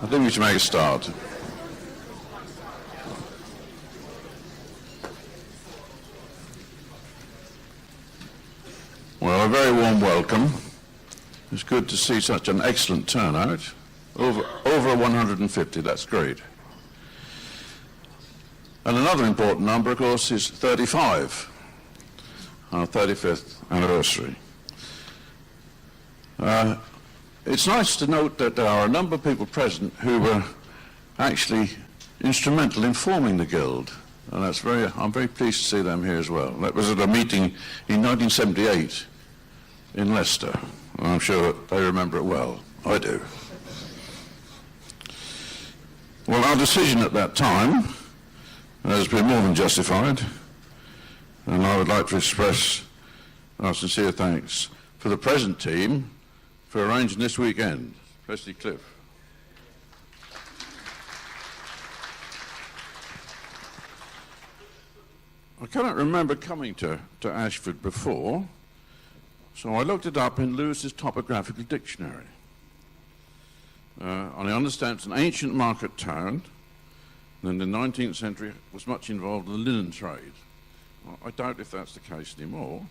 I think we should make a start. Well, a very warm welcome. It's good to see such an excellent turnout. Over 150, that's great. And another important number, of course, is 35, our 35th anniversary. It's nice to note that there are a number of people present who were actually instrumental in forming the Guild, and I'm very pleased to see them here as well. That was at a meeting in 1978 in Leicester, and I'm sure they remember it well. I do. Well, our decision at that time has been more than justified, and I would like to express our sincere thanks for the present team for arranging this weekend, especially Cliff. I cannot remember coming to Ashford before, so I looked it up in Lewis's Topographical Dictionary. And I understand it's an ancient market town, and in the 19th century was much involved in the linen trade. I doubt if that's the case anymore.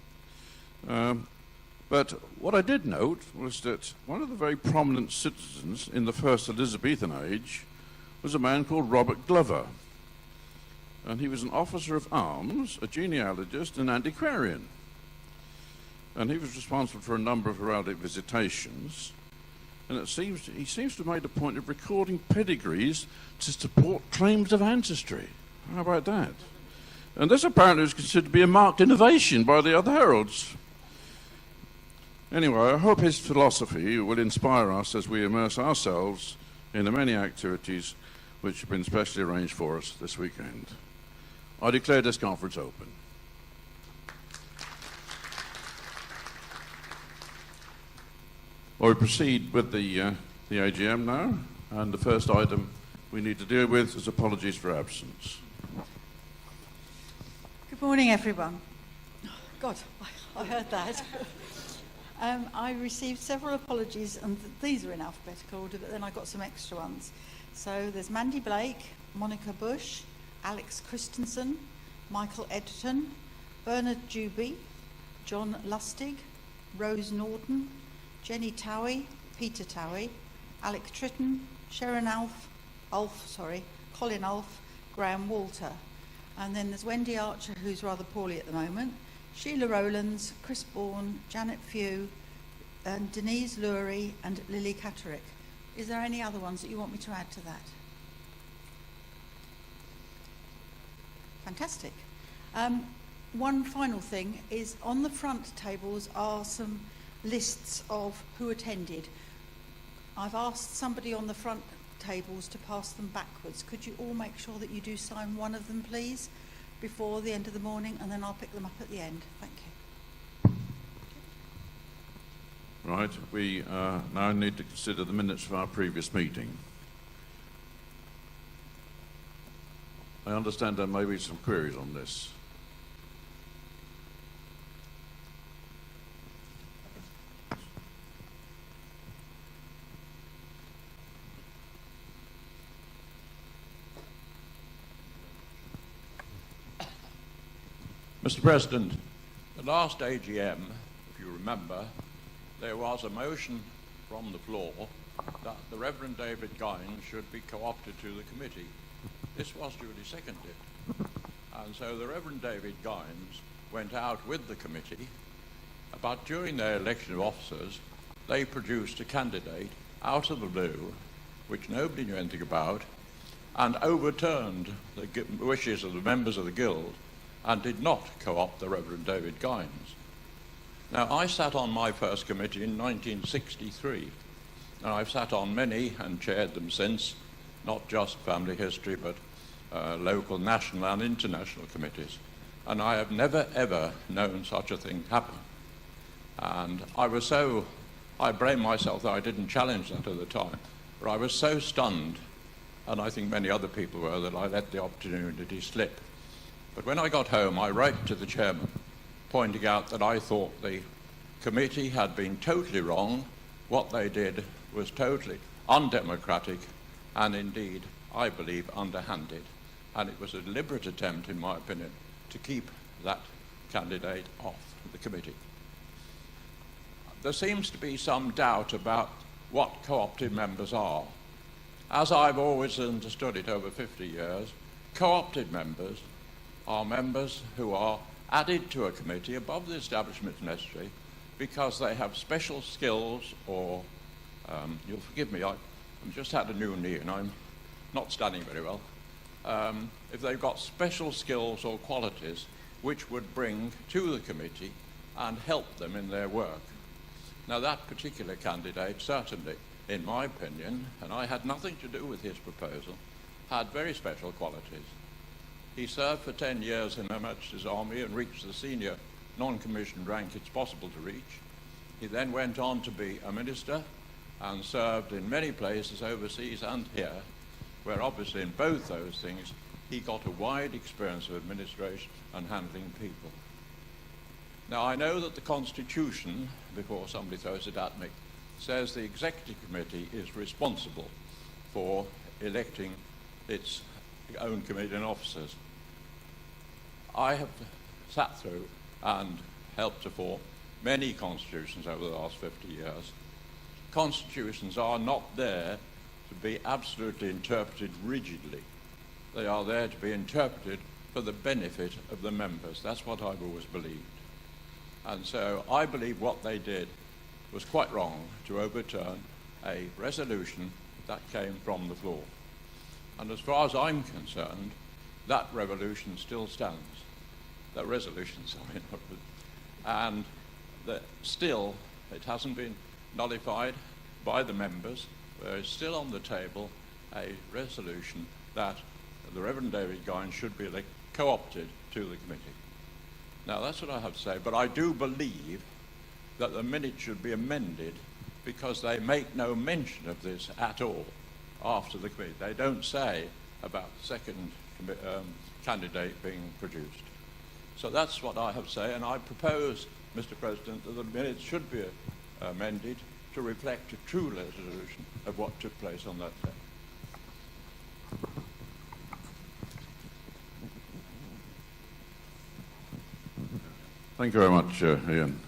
But what I did note was that one of the very prominent citizens in the first Elizabethan age was a man called Robert Glover. And he was an officer of arms, a genealogist, and antiquarian. And he was responsible for a number of heraldic visitations. And he seems to have made a point of recording pedigrees to support claims of ancestry. How about that? And this apparently was considered to be a marked innovation by the other heralds. Anyway, I hope his philosophy will inspire us as we immerse ourselves in the many activities which have been specially arranged for us this weekend. I declare this conference open. Well, we proceed with the AGM now, and the first item we need to deal with is apologies for absence. Good morning, everyone. God, I heard that. I received several apologies, and these are in alphabetical order, but then I got some extra ones. So there's Mandy Blake, Monica Bush, Alex Christensen, Michael Edgerton, Bernard Juby, John Lustig, Rose Norton, Jenny Towie, Peter Towie, Alec Tritton, Sharon Colin Ulf, Graham Walter. And then there's Wendy Archer, who's rather poorly at the moment, Sheila Rowlands, Chris Bourne, Janet Few, and Denise Lurie, and Lily Catterick. Is there any other ones that you want me to add to that? Fantastic. One final thing is on the front tables are some lists of who attended. I've asked somebody on the front tables to pass them backwards. Could you all make sure that you do sign one of them, please, before the end of the morning, and then I'll pick them up at the end. Thank you. Right, we now need to consider the minutes of our previous meeting. I understand there may be some queries on this. Mr. President, the last AGM, if you remember, there was a motion from the floor that the Reverend David Gines should be co-opted to the committee. This was duly seconded. And so the Reverend David Gines went out with the committee, but during their election of officers, they produced a candidate out of the blue, which nobody knew anything about, and overturned the wishes of the members of the Guild and did not co-opt the Reverend David Gines. Now, I sat on my first committee in 1963, and I've sat on many and chaired them since, not just family history, but local, national and international committees. And I have never, ever known such a thing happen. And I blame myself that I didn't challenge that at the time, but I was so stunned, and I think many other people were, that I let the opportunity slip. But when I got home, I wrote to the chairman, pointing out that I thought the committee had been totally wrong. What they did was totally undemocratic, and indeed, I believe, underhanded. And it was a deliberate attempt, in my opinion, to keep that candidate off the committee. There seems to be some doubt about what co-opted members are. As I've always understood it over 50 years, co-opted members are members who are added to a committee above the establishment necessary because they have special skills or, you'll forgive me, I've just had a new knee and I'm not standing very well. If they've got special skills or qualities which would bring to the committee and help them in their work. Now that particular candidate certainly, in my opinion, and I had nothing to do with his proposal, had very special qualities. He served for 10 years in Her Majesty's Army and reached the senior non-commissioned rank it's possible to reach. He then went on to be a minister and served in many places overseas and here, where obviously in both those things he got a wide experience of administration and handling people. Now I know that the Constitution, before somebody throws it at me, says the Executive Committee is responsible for electing its own committee and officers. I have sat through and helped to form many constitutions over the last 50 years. Constitutions are not there to be absolutely interpreted rigidly. They are there to be interpreted for the benefit of the members. That's what I've always believed. And so I believe what they did was quite wrong to overturn a resolution that came from the floor. And as far as I'm concerned, that resolution still stands. That resolution, sorry. And that still, it hasn't been nullified by the members. There is still on the table a resolution that the Reverend David Guines should be co-opted to the committee. Now that's what I have to say, but I do believe that the minutes should be amended because they make no mention of this at all after the committee. They don't say about the second candidate being produced. So that's what I have to say, and I propose, Mr. President, that the minutes should be amended to reflect a true resolution of what took place on that day. Thank you very much, Ian.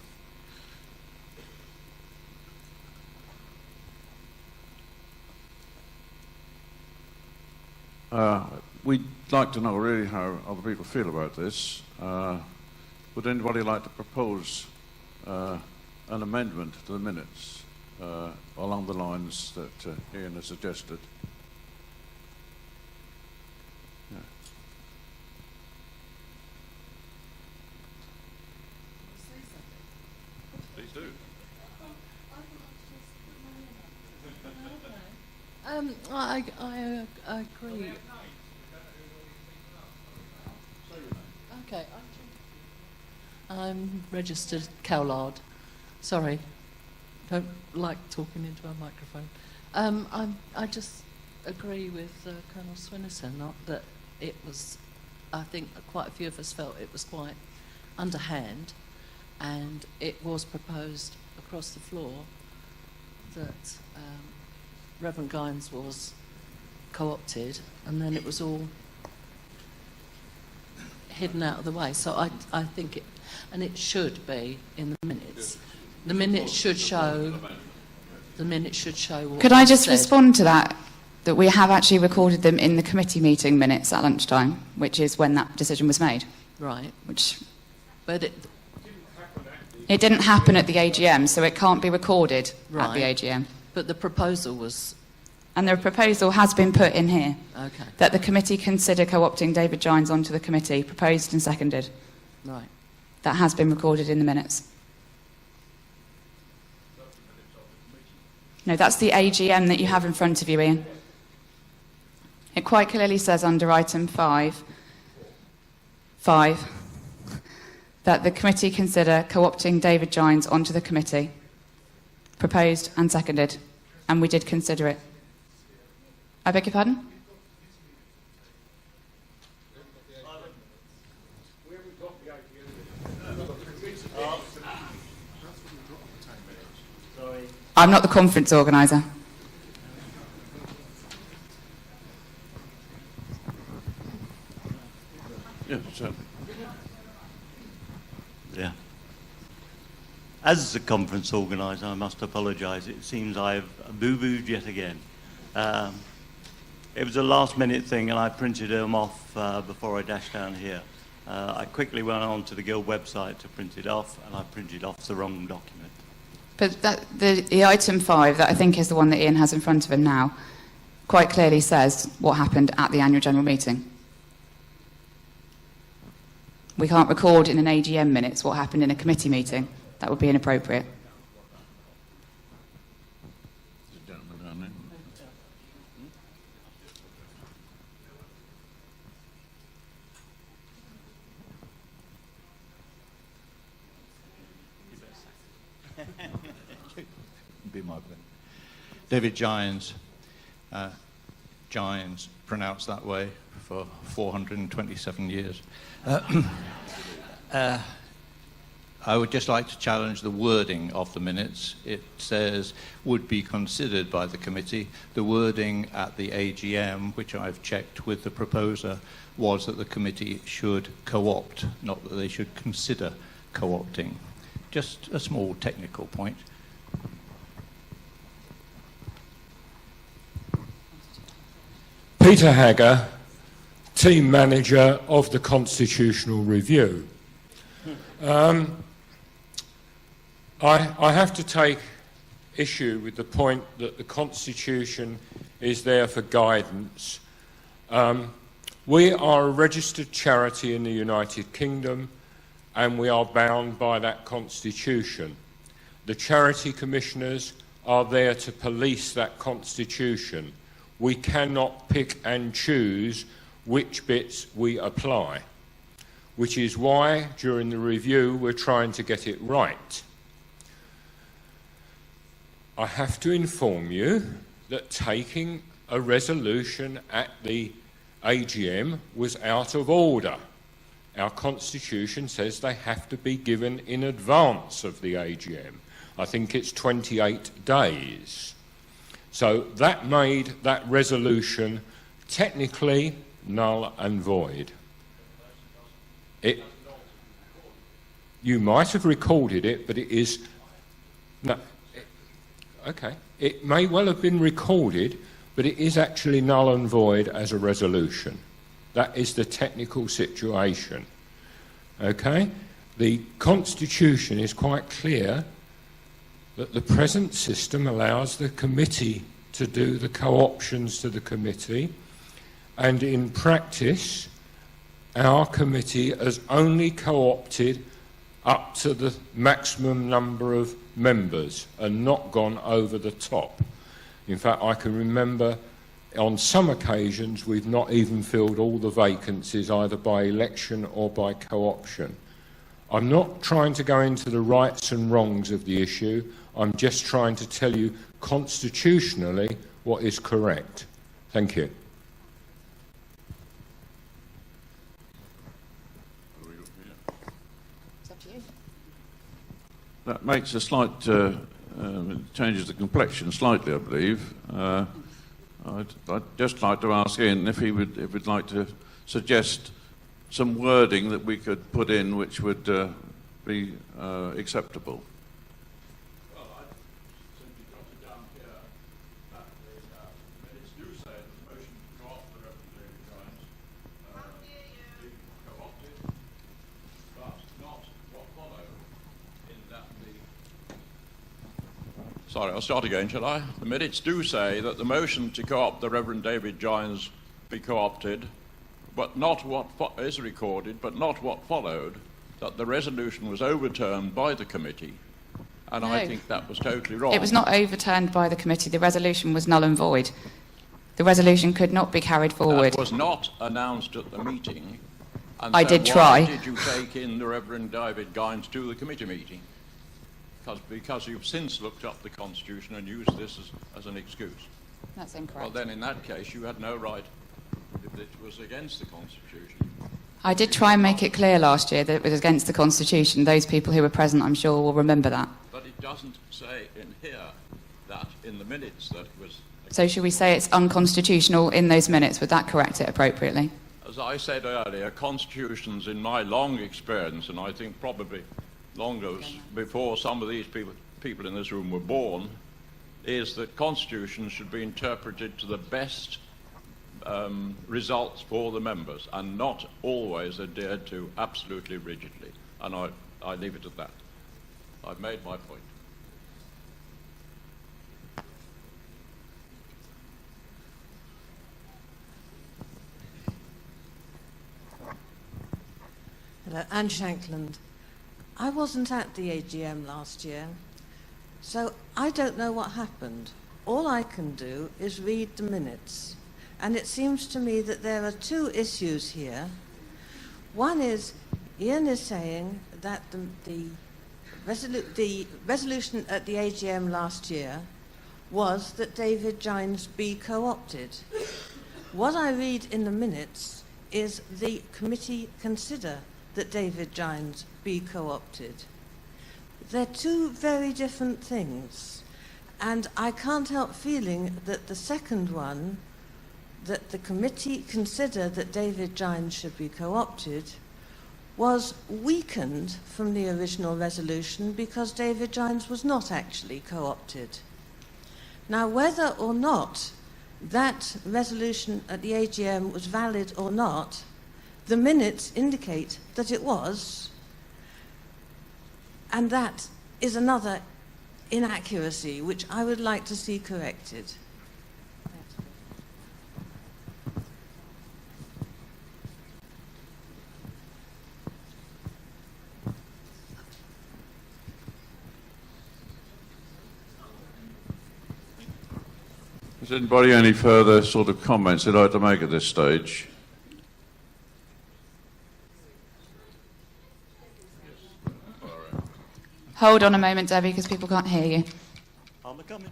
We'd like to know really how other people feel about this. Would anybody like to propose an amendment to the minutes along the lines that Ian has suggested? Yeah. Please do. I agree. Okay. I'm registered Cowlard. Sorry, don't like talking into a microphone. I just agree with Colonel Swinnerton that it was. I think quite a few of us felt it was quite underhand, and it was proposed across the floor that Reverend Guines was co-opted, and then it was all hidden out of the way. So I think it, and it should be in the minutes. The minutes should show. The minutes should show. What Could I just said. respond to that? That we have actually recorded them in the committee meeting minutes at lunchtime, which is when that decision was made. Right. Which But it didn't happen at the AGM, so it can't be recorded at the Right. AGM. But the proposal was And the proposal has been put in here okay. that the committee consider co-opting David Gines onto the committee, proposed and seconded. Right. That has been recorded in the minutes. No, that's the AGM that you have in front of you, Ian. It quite clearly says under item 5, that the committee consider co-opting David Gines onto the committee, proposed and seconded, and we did consider it. I beg your pardon? I'm not the conference organiser. Yes, certainly. Yeah. As a conference organiser, I must apologise. It seems I've boo-booed yet again. It was a last-minute thing, and I printed them off before I dashed down here. I quickly went on to the Guild website to print it off, and I printed off the wrong document. But the item 5, that I think is the one that Ian has in front of him now, quite clearly says what happened at the annual general meeting. We can't record in an AGM minutes what happened in a committee meeting. That would be inappropriate. There's a gentleman down there. Be my pleasure. David Gines, Gines pronounced that way for 427 years. I would just like to challenge the wording of the minutes. It says, would be considered by the committee. The wording at the AGM, which I've checked with the proposer, was that the committee should co-opt, not that they should consider co-opting. Just a small technical point. Peter Hagger, team manager of the Constitutional Review. I have to take issue with the point that the Constitution is there for guidance. We are a registered charity in the United Kingdom, and we are bound by that Constitution. The charity commissioners are there to police that Constitution. We cannot pick and choose which bits we apply, which is why during the review we're trying to get it right. I have to inform you that taking a resolution at the AGM was out of order. Our Constitution says they have to be given in advance of the AGM. I think it's 28 days. So that made that resolution technically null and void. You might have recorded it, but it is... No, okay. It may well have been recorded, but it is actually null and void as a resolution. That is the technical situation. Okay? The Constitution is quite clear that the present system allows the committee to do the co-options to the committee, and in practice our committee has only co-opted up to the maximum number of members and not gone over the top. In fact, I can remember on some occasions we've not even filled all the vacancies either by election or by co-option. I'm not trying to go into the rights and wrongs of the issue. I'm just trying to tell you constitutionally what is correct. Thank you. It's up to you. That makes a slight, changes the complexion slightly, I believe. I'd just like to ask Ian if he'd like to suggest some wording that we could put in which would be acceptable. Well, I simply jotted down here that the minutes do say that the motion to co-opt the Reverend David Gines be co-opted, but not what followed in that the... Sorry, I'll start again, shall I? The minutes do say that the motion to co-opt the Reverend David Gines be co-opted, but not what is recorded, but not what followed, that the resolution was overturned by the committee. And No. I think that was totally wrong. It was not overturned by the committee. The resolution was null and void. The resolution could not be carried forward. That was not announced at the meeting. And I so did try. Why did you take in the Reverend David Gines to the committee meeting? Because you've since looked up the Constitution and used this as an excuse. That's incorrect. Well, then in that case, you had no right if it was against the Constitution. I did try and make it clear last year that it was against the Constitution. Those people who were present, I'm sure, will remember that. But it doesn't say in here that in the minutes that it was... So should we say it's unconstitutional in those minutes? Would that correct it appropriately? As I said earlier, constitutions, in my long experience, and I think probably longer before some of these people in this room were born, is that constitutions should be interpreted to the best results for the members and not always adhered to absolutely rigidly. And I leave it at that. I've made my point. Hello, Anne Shankland. I wasn't at the AGM last year, so I don't know what happened. All I can do is read the minutes. And it seems to me that there are two issues here. One is, Ian is saying that the resolution at the AGM last year was that David Gines be co-opted. What I read in the minutes is the committee consider that David Gines be co-opted. They're two very different things. And I can't help feeling that the second one, that the committee consider that David Gines should be co-opted, was weakened from the original resolution because David Gines was not actually co-opted. Now, whether or not that resolution at the AGM was valid or not, the minutes indicate that it was, and that is another inaccuracy which I would like to see corrected. Has anybody any further sort of comments they'd like to make at this stage? Hold on a moment, Debbie, because people can't hear you. I'm coming.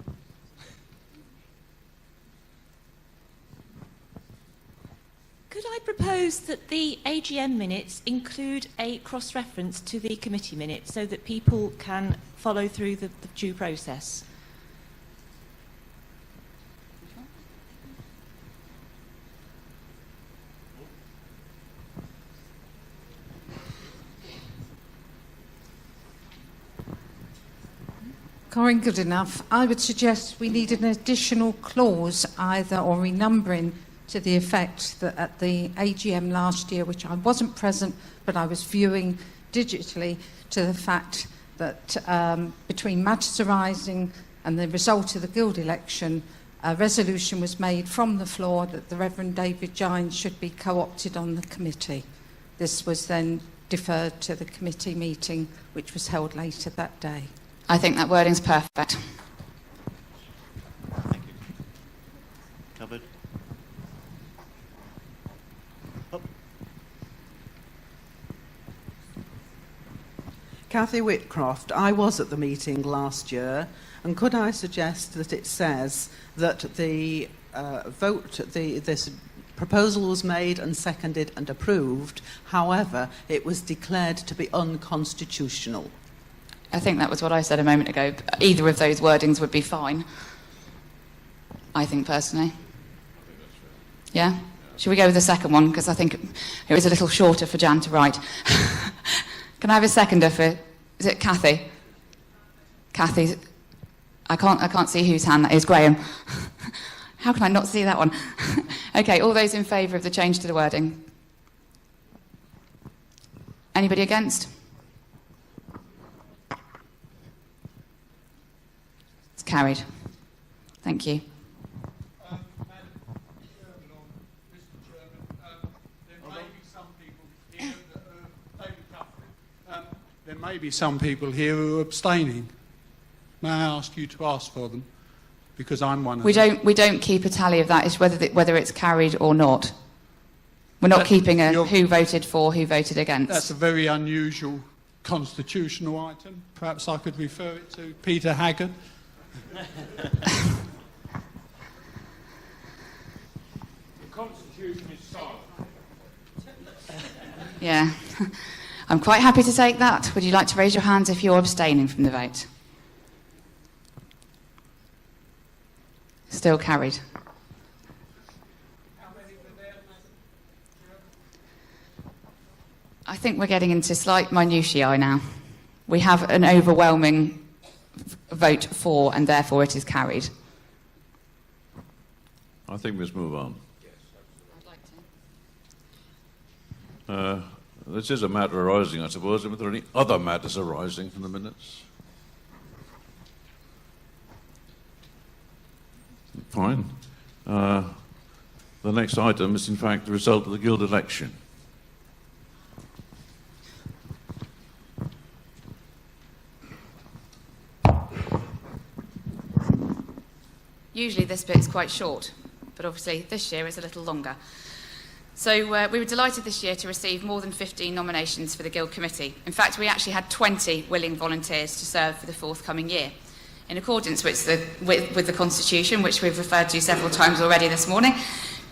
Could I propose that the AGM minutes include a cross-reference to the committee minutes so that people can follow through the due process? Corinne, good enough. I would suggest we need an additional clause, either or renumbering, to the effect that at the AGM last year, which I wasn't present, but I was viewing digitally, to the fact that between matters arising and the result of the Guild election, a resolution was made from the floor that the Reverend David Gines should be co-opted on the committee. This was then deferred to the committee meeting, which was held later that day. I think that wording's perfect. Thank you. Covered. Up. Cathy Whitcroft, I was at the meeting last year, and could I suggest that it says that the this proposal was made and seconded and approved, however, it was declared to be unconstitutional? I think that was what I said a moment ago. Either of those wordings would be fine, I think, personally. Yeah? Should we go with the second one? Because I think it was a little shorter for Jan to write. Can I have a seconder for... Is it Cathy? Cathy. I can't see whose hand that is. Graham. How can I not see that one? Okay, all those in favour of the change to the wording? Anybody against? It's carried. Thank you. There may be some people here who are abstaining. May I ask you to ask for them? Because I'm one of them. We don't keep a tally of that. It's whether it's carried or not. We're not keeping who voted for, who voted against. That's a very unusual constitutional item. Perhaps I could refer it to Peter Haggard. The Constitution is silent. Yeah. I'm quite happy to take that. Would you like to raise your hands if you're abstaining from the vote? Still carried. I think we're getting into slight minutiae now. We have an overwhelming vote for, and therefore it is carried. I think we must move on. I'd like to. This is a matter arising, I suppose. Are there any other matters arising from the minutes? Fine. The next item is, in fact, the result of the Guild election. Usually this bit is quite short, but obviously this year is a little longer. So we were delighted this year to receive more than 15 nominations for the Guild Committee. In fact, we actually had 20 willing volunteers to serve for the forthcoming year. In accordance with the Constitution, which we've referred to several times already this morning,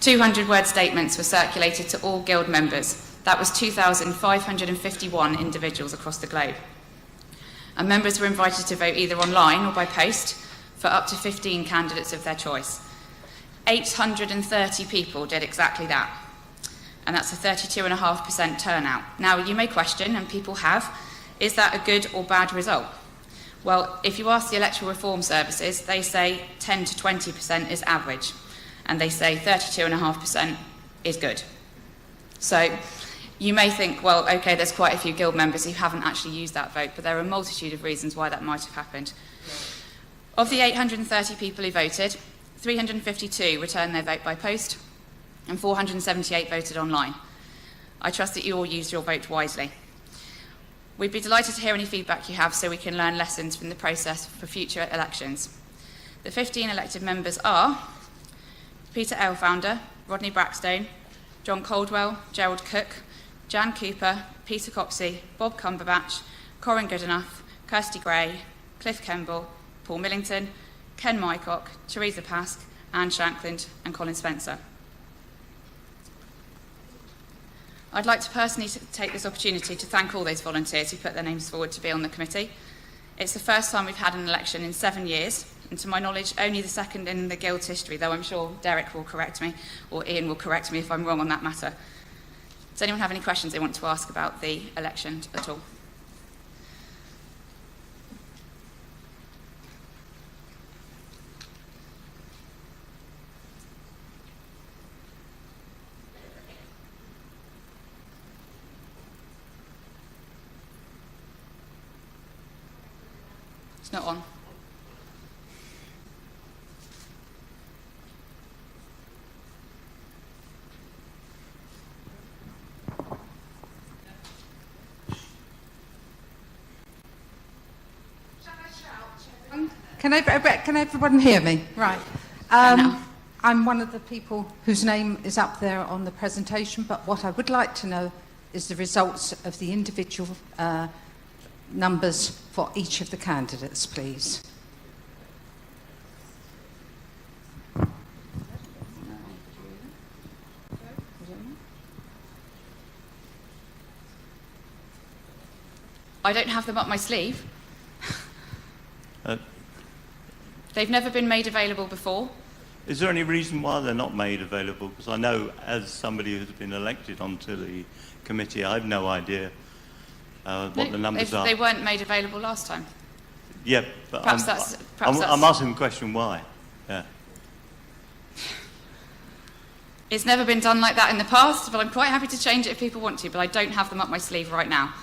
200-word statements were circulated to all Guild members. That was 2,551 individuals across the globe. And members were invited to vote either online or by post for up to 15 candidates of their choice. 830 people did exactly that. And that's a 32.5% turnout. Now, you may question, and people have, is that a good or bad result? Well, if you ask the Electoral Reform Services, they say 10 to 20% is average, and they say 32.5% is good. So you may think, well, okay, there's quite a few Guild members who haven't actually used that vote, but there are a multitude of reasons why that might have happened. Of the 830 people who voted, 352 returned their vote by post, and 478 voted online. I trust that you all used your vote wisely. We'd be delighted to hear any feedback you have so we can learn lessons from the process for future elections. The 15 elected members are Peter Elfounder, Rodney Brackstone, John Caldwell, Gerald Cook, Jan Cooper, Peter Copsey, Bob Cumberbatch, Corin Goodenough, Kirsty Gray, Cliff Kemble, Paul Millington, Ken Mycock, Teresa Pask, Anne Shankland and Colin Spencer. I'd like to personally take this opportunity to thank all those volunteers who put their names forward to be on the committee. It's the first time we've had an election in 7 years, and to my knowledge, only the second in the Guild's history, though I'm sure Derek will correct me, or Ian will correct me if I'm wrong on that matter. Does anyone have any questions they want to ask about the election at all? It's not on. Can everyone hear me? Right. I'm one of the people whose name is up there on the presentation, but what I would like to know is the results of the individual numbers for each of the candidates, please. I don't have them up my sleeve. They've never been made available before. Is there any reason why they're not made available? Because I know, as somebody who's been elected onto the committee, I have no idea what the numbers are. They weren't made available last time. Yeah, but I'm asking the question why. Yeah. It's never been done like that in the past, but I'm quite happy to change it if people want to, but I don't have them up my sleeve right now.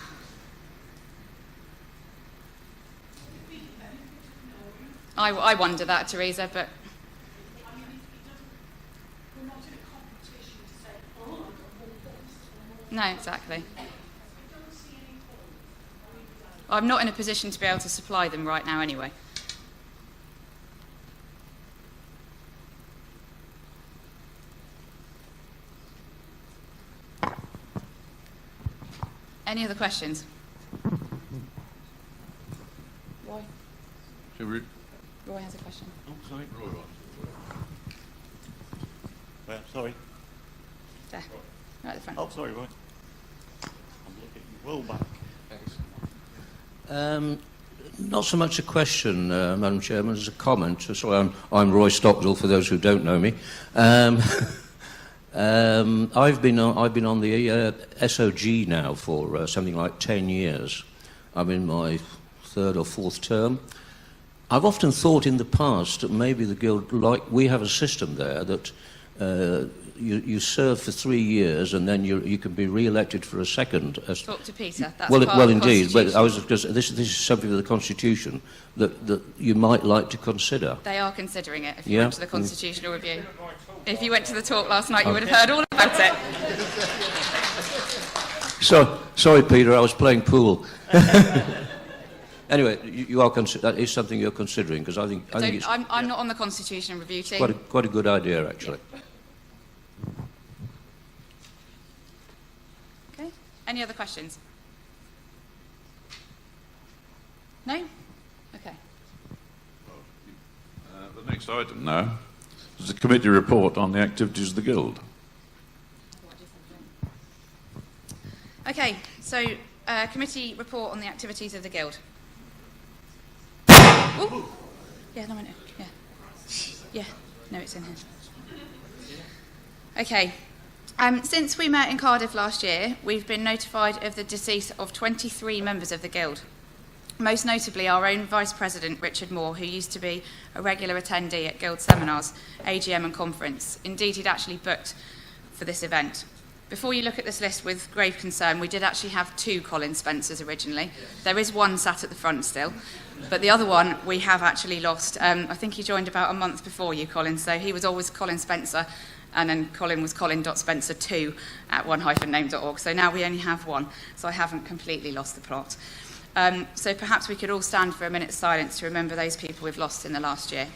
I wonder that, Teresa, but... No, exactly. I'm not in a position to be able to supply them right now anyway. Any other questions? Roy? Roy has a question. Oh, sorry. Roy. Well, sorry. There, right at the front. Oh, sorry, Roy. I'm looking well back. Thanks. Not so much a question, Madam Chairman, as a comment. Sorry, I'm Roy Stockdale, for those who don't know me. I've been on the SOG now for something like 10 years. I'm in my third or fourth term. I've often thought in the past that maybe the Guild, like we have a system there that you serve for 3 years and then you can be re-elected for a second. Talk to Peter. That's well, part of the indeed. But I was Constitution. because this is something of the Constitution that you might like to consider. They are considering it. If you Yeah. went to the Constitutional Review, if you went to the talk last night, you would have heard all about it. So sorry, Peter. I was playing pool. Anyway, you are that is something you're considering because I think it's I'm not on the Constitutional Review team. quite a good idea actually. Okay. Any other questions? No? Okay. The next item now is the committee report on the activities of the Guild. Okay, so committee report on the activities of the Guild. Ooh. Yeah, no, I know. Yeah. Yeah, no, it's in here. Okay. Since we met in Cardiff last year, we've been notified of the decease of 23 members of the Guild. Most notably our own Vice President, Richard Moore, who used to be a regular attendee at Guild seminars, AGM and conference. Indeed, he'd actually booked for this event. Before you look at this list with grave concern, we did actually have 2 Colin Spencers originally. There is one sat at the front still, but the other one we have actually lost. I think he joined about a month before you, Colin, so he was always Colin Spencer, and then Colin was colin.spencer2 at one-name.org. So now we only have one, so I haven't completely lost the plot. So perhaps we could all stand for a minute's silence to remember those people we've lost in the last year.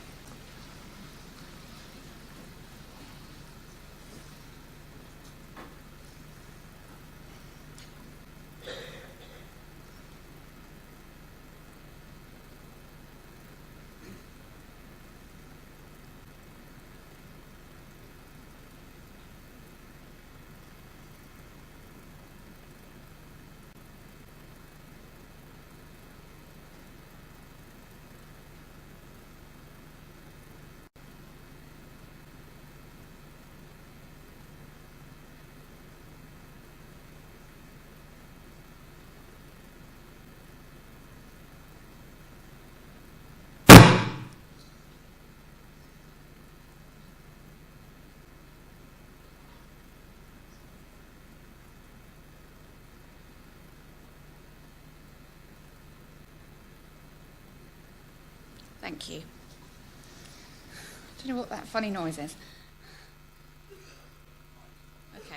Thank you. I don't know what that funny noise is. Okay.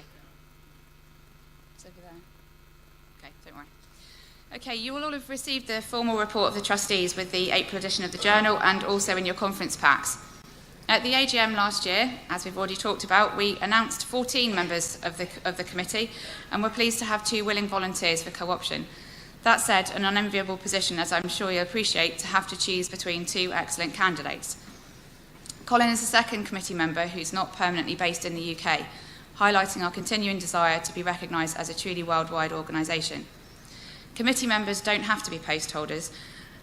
It's over there. Okay, don't worry. Okay, you will all have received the formal report of the trustees with the April edition of the Journal and also in your conference packs. At the AGM last year, as we've already talked about, we announced 14 members of the committee and we're pleased to have 2 willing volunteers for co-option. That said, an unenviable position, as I'm sure you'll appreciate, to have to choose between 2 excellent candidates. Colin is the second committee member who's not permanently based in the UK, highlighting our continuing desire to be recognised as a truly worldwide organisation. Committee members don't have to be post holders.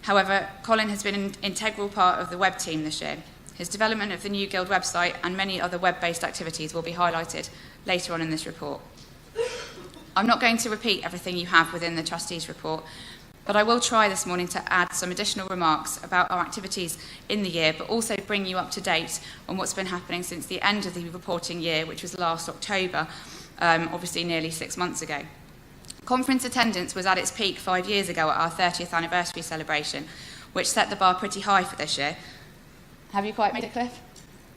However, Colin has been an integral part of the web team this year. His development of the new Guild website and many other web-based activities will be highlighted later on in this report. I'm not going to repeat everything you have within the trustees' report, but I will try this morning to add some additional remarks about our activities in the year, but also bring you up to date on what's been happening since the end of the reporting year, which was last October, obviously nearly 6 months ago. Conference attendance was at its peak 5 years ago at our 30th anniversary celebration, which set the bar pretty high for this year. Have you quite made it, Cliff?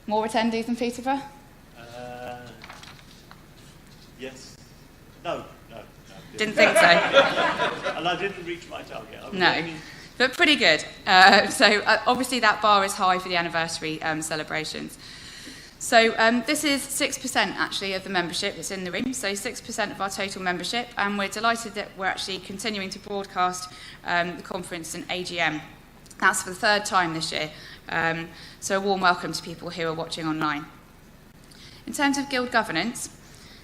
More attendees than Peterborough? Yes. No. Didn't think so. And I didn't reach my target. No, but pretty good. So obviously that bar is high for the anniversary celebrations. So this is 6% actually of the membership that's in the room, so 6% of our total membership, and we're delighted that we're actually continuing to broadcast the conference and AGM. That's for the 3rd time this year, so a warm welcome to people who are watching online. In terms of Guild governance,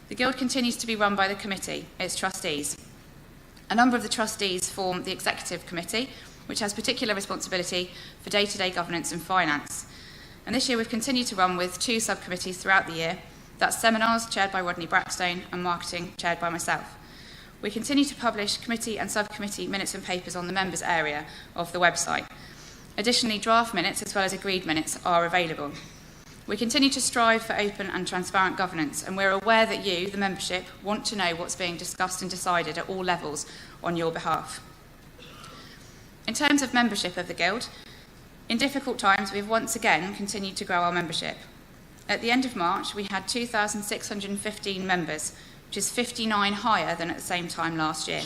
the Guild continues to be run by the committee, its trustees. A number of the trustees form the executive committee, which has particular responsibility for day-to-day governance and finance. And this year we've continued to run with 2 subcommittees throughout the year, That's seminars chaired by Rodney Brackstone and marketing chaired by myself. We continue to publish committee and subcommittee minutes and papers on the members area of the website. Additionally, draft minutes as well as agreed minutes are available. We continue to strive for open and transparent governance, and we're aware that you, the membership, want to know what's being discussed and decided at all levels on your behalf. In terms of membership of the Guild, in difficult times, we have once again continued to grow our membership. At the end of March, we had 2,615 members, which is 59 higher than at the same time last year.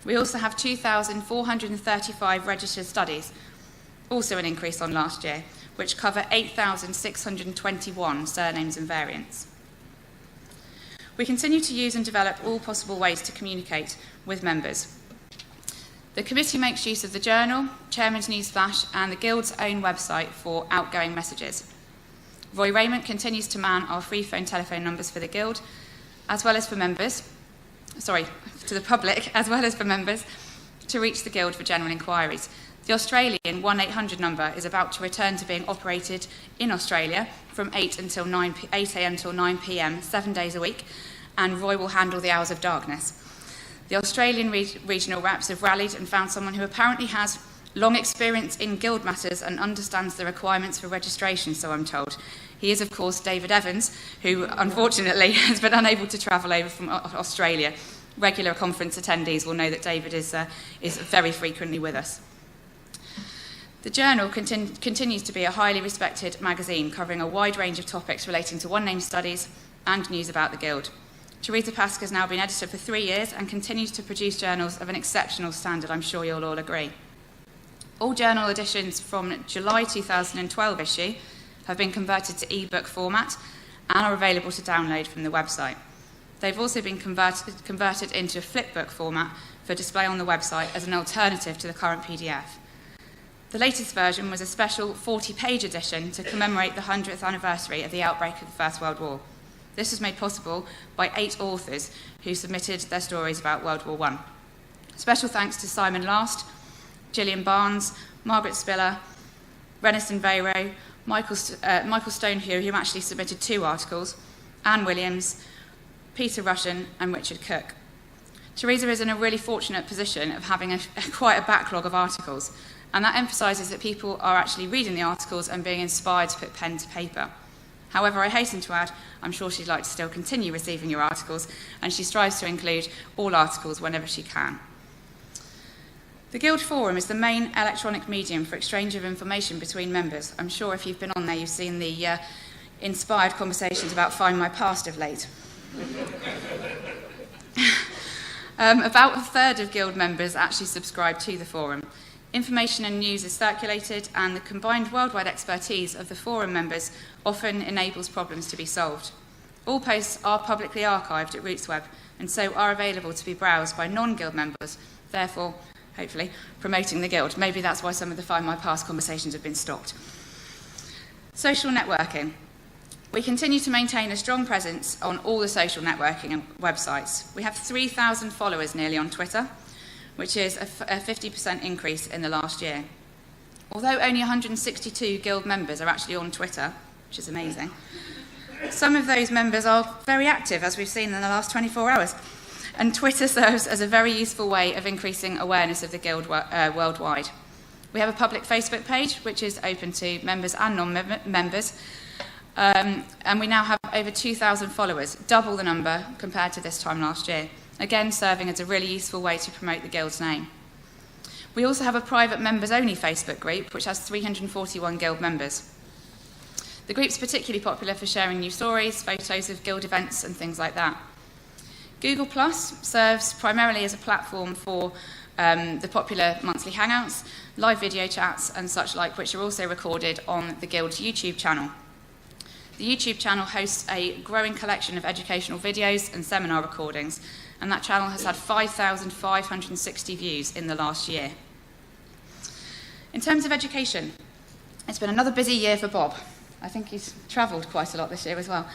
We also have 2,435 registered studies, also an increase on last year, which cover 8,621 surnames and variants. We continue to use and develop all possible ways to communicate with members. The committee makes use of the Journal, Chairman's Newsflash and the Guild's own website for outgoing messages. Roy Raymond continues to man our free phone telephone numbers for the Guild, as well as for members, to the public, as well as for members, to reach the Guild for general inquiries. The Australian 1-800 number is about to return to being operated in Australia from 8 a.m. till 9 p.m, 7 days a week, and Roy will handle the hours of darkness. The Australian regional reps have rallied and found someone who apparently has long experience in Guild matters and understands the requirements for registration, so I'm told. He is, of course, David Evans, who unfortunately has been unable to travel over from Australia. Regular conference attendees will know that David is very frequently with us. The Journal continues to be a highly respected magazine covering a wide range of topics relating to one-name studies and news about the Guild. Teresa Pask has now been editor for 3 years and continues to produce journals of an exceptional standard, I'm sure you'll all agree. All journal editions from July 2012 issue have been converted to e-book format and are available to download from the website. They've also been converted into flipbook format for display on the website as an alternative to the current PDF. The latest version was a special 40-page edition to commemorate the 100th anniversary of the outbreak of the First World War. This was made possible by 8 authors who submitted their stories about World War I. Special thanks to Simon Last, Gillian Barnes, Margaret Spiller, Renison Veyro, Michael Stonehugh, who actually submitted 2 articles, Anne Williams, Peter Rushen and Richard Cook. Teresa is in a really fortunate position of having quite a backlog of articles, and that emphasises that people are actually reading the articles and being inspired to put pen to paper. However, I hasten to add, I'm sure she'd like to still continue receiving your articles, and she strives to include all articles whenever she can. The Guild Forum is the main electronic medium for exchange of information between members. I'm sure if you've been on there, you've seen the inspired conversations about Find My Past of late. About a third of Guild members actually subscribe to the forum. Information and news is circulated, and the combined worldwide expertise of the forum members often enables problems to be solved. All posts are publicly archived at RootsWeb, and so are available to be browsed by non-Guild members, therefore, hopefully, promoting the Guild. Maybe that's why some of the Find My Past conversations have been stopped. Social networking. We continue to maintain a strong presence on all the social networking and websites. We have 3,000 followers nearly on Twitter, which is a 50% increase in the last year. Although only 162 Guild members are actually on Twitter, which is amazing, some of those members are very active, as we've seen in the last 24 hours. And Twitter serves as a very useful way of increasing awareness of the Guild worldwide. We have a public Facebook page, which is open to members and non-members, and we now have over 2,000 followers, double the number compared to this time last year, again serving as a really useful way to promote the Guild's name. We also have a private members-only Facebook group, which has 341 Guild members. The group's particularly popular for sharing news stories, photos of Guild events and things like that. Google Plus serves primarily as a platform for the popular monthly hangouts, live video chats and such like, which are also recorded on the Guild's YouTube channel. The YouTube channel hosts a growing collection of educational videos and seminar recordings, and that channel has had 5,560 views in the last year. In terms of education, it's been another busy year for Bob. I think he's travelled quite a lot this year as well.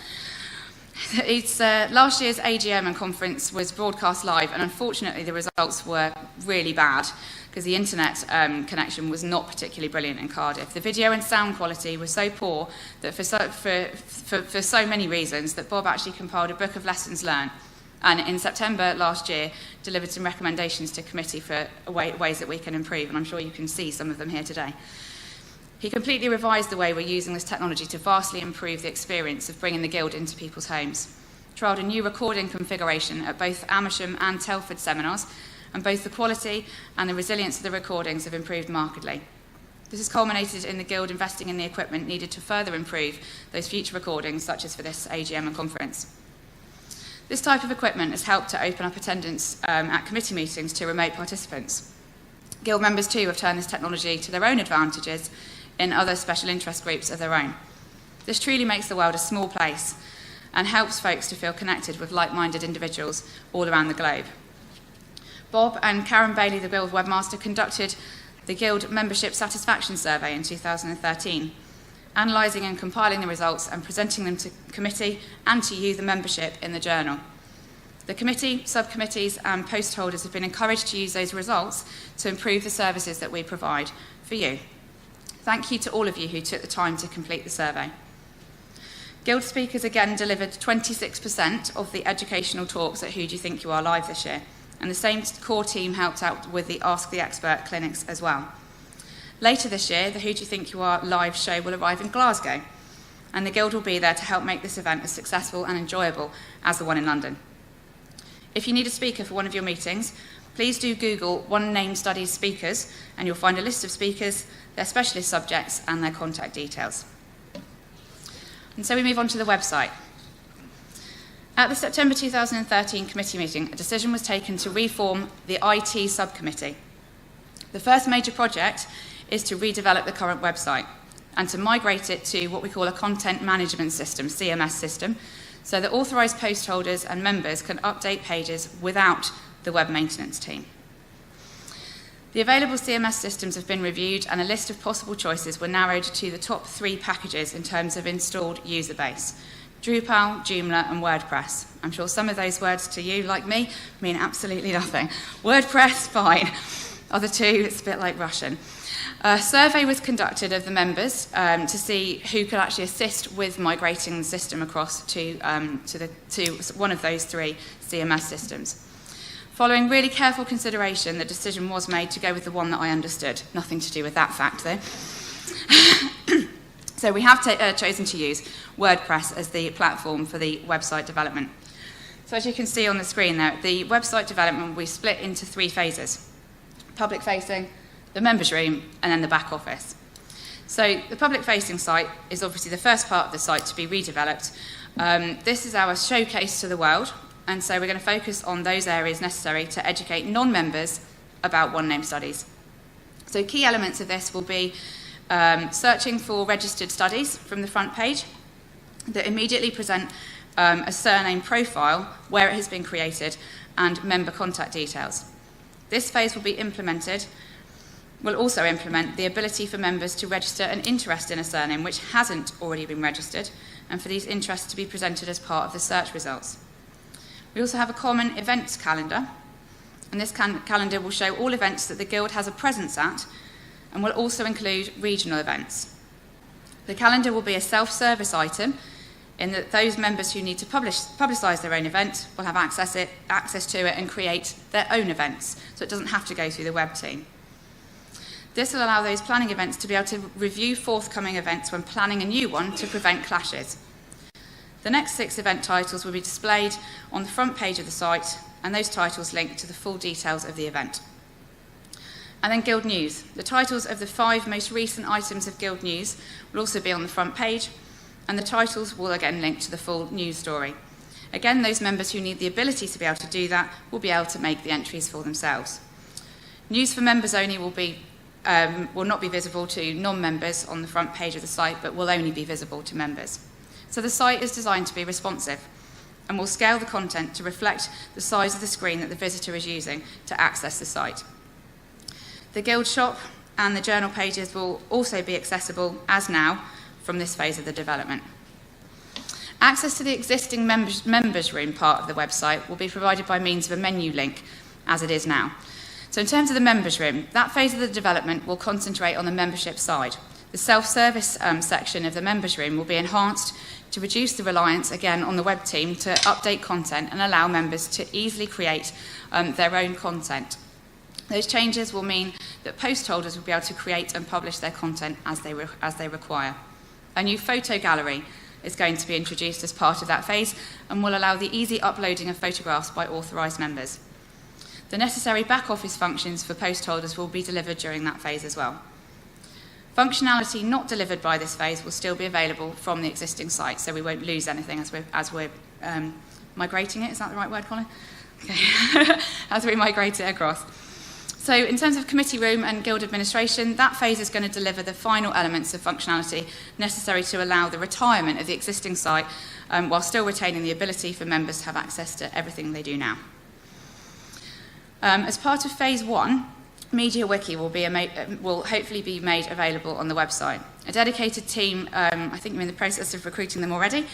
Last year's AGM and conference was broadcast live, and unfortunately the results were really bad. because the internet connection was not particularly brilliant in Cardiff. The video and sound quality was so poor that for so many reasons that Bob actually compiled a book of lessons learned, and in September last year delivered some recommendations to committee for ways that we can improve, and I'm sure you can see some of them here today. He completely revised the way we're using this technology to vastly improve the experience of bringing the Guild into people's homes. Trialled a new recording configuration at both Amersham and Telford seminars, and both the quality and the resilience of the recordings have improved markedly. This has culminated in the Guild investing in the equipment needed to further improve those future recordings, such as for this AGM and conference. This type of equipment has helped to open up attendance at committee meetings to remote participants. Guild members too have turned this technology to their own advantages in other special interest groups of their own. This truly makes the world a small place and helps folks to feel connected with like-minded individuals all around the globe. Bob and Karen Bailey, the Guild webmaster, conducted the Guild Membership Satisfaction Survey in 2013, analysing and compiling the results and presenting them to committee and to you, the membership, in the journal. The committee, subcommittees and post holders have been encouraged to use those results to improve the services that we provide for you. Thank you to all of you who took the time to complete the survey. Guild speakers again delivered 26% of the educational talks at Who Do You Think You Are Live this year, and the same core team helped out with the Ask the Expert clinics as well. Later this year, the Who Do You Think You Are Live show will arrive in Glasgow, and the Guild will be there to help make this event as successful and enjoyable as the one in London. If you need a speaker for one of your meetings, please do Google One Name Studies speakers, and you'll find a list of speakers, their specialist subjects, and their contact details. And so we move on to the website. At the September 2013 committee meeting, a decision was taken to reform the IT subcommittee. The first major project is to redevelop the current website and to migrate it to what we call a content management system, CMS system, so that authorised post holders and members can update pages without the web maintenance team. The available CMS systems have been reviewed, and a list of possible choices were narrowed to the top 3 packages in terms of installed user base: Drupal, Joomla and WordPress. I'm sure some of those words to you, like me, mean absolutely nothing. WordPress, fine. Other two, it's a bit like Russian. A survey was conducted of the members to see who could actually assist with migrating the system across to one of those 3 CMS systems. Following really careful consideration, the decision was made to go with the one that I understood. Nothing to do with that fact, though. So we have chosen to use WordPress as the platform for the website development. So as you can see on the screen there, the website development we split into 3 phases: public-facing, the members' room, and then the back office. So the public-facing site is obviously the first part of the site to be redeveloped. This is our showcase to the world, and so we're going to focus on those areas necessary to educate non-members about One Name Studies. So key elements of this will be searching for registered studies from the front page that immediately present a surname profile, where it has been created, and member contact details. This phase will also implement the ability for members to register an interest in a surname which hasn't already been registered, and for these interests to be presented as part of the search results. We also have a common events calendar, and this calendar will show all events that the Guild has a presence at, and will also include regional events. The calendar will be a self-service item, in that those members who need to publicise their own event will have access to it and create their own events, so it doesn't have to go through the web team. This will allow those planning events to be able to review forthcoming events when planning a new one to prevent clashes. The next 6 event titles will be displayed on the front page of the site, and those titles link to the full details of the event. And then Guild News. The titles of the 5 most recent items of Guild News will also be on the front page, and the titles will again link to the full news story. Again, those members who need the ability to be able to do that will be able to make the entries for themselves. News for members only will not be visible to non-members on the front page of the site, but will only be visible to members. So the site is designed to be responsive, and will scale the content to reflect the size of the screen that the visitor is using to access the site. The Guild shop and the journal pages will also be accessible, as now, from this phase of the development. Access to the existing members' room part of the website will be provided by means of a menu link, as it is now. So in terms of the members' room, that phase of the development will concentrate on the membership side. The self-service section of the members' room will be enhanced to reduce the reliance, again, on the web team to update content and allow members to easily create their own content. Those changes will mean that post holders will be able to create and publish their content as they require. A new photo gallery is going to be introduced as part of that phase and will allow the easy uploading of photographs by authorised members. The necessary back office functions for post holders will be delivered during that phase as well. Functionality not delivered by this phase will still be available from the existing site, so we won't lose anything as we're migrating it. Is that the right word, Colin? Okay. As we migrate it across. So in terms of committee room and guild administration, that phase is going to deliver the final elements of functionality necessary to allow the retirement of the existing site while still retaining the ability for members to have access to everything they do now. As part of phase 1, Media Wiki will hopefully be made available on the website. A dedicated team, I think we're in the process of recruiting them already,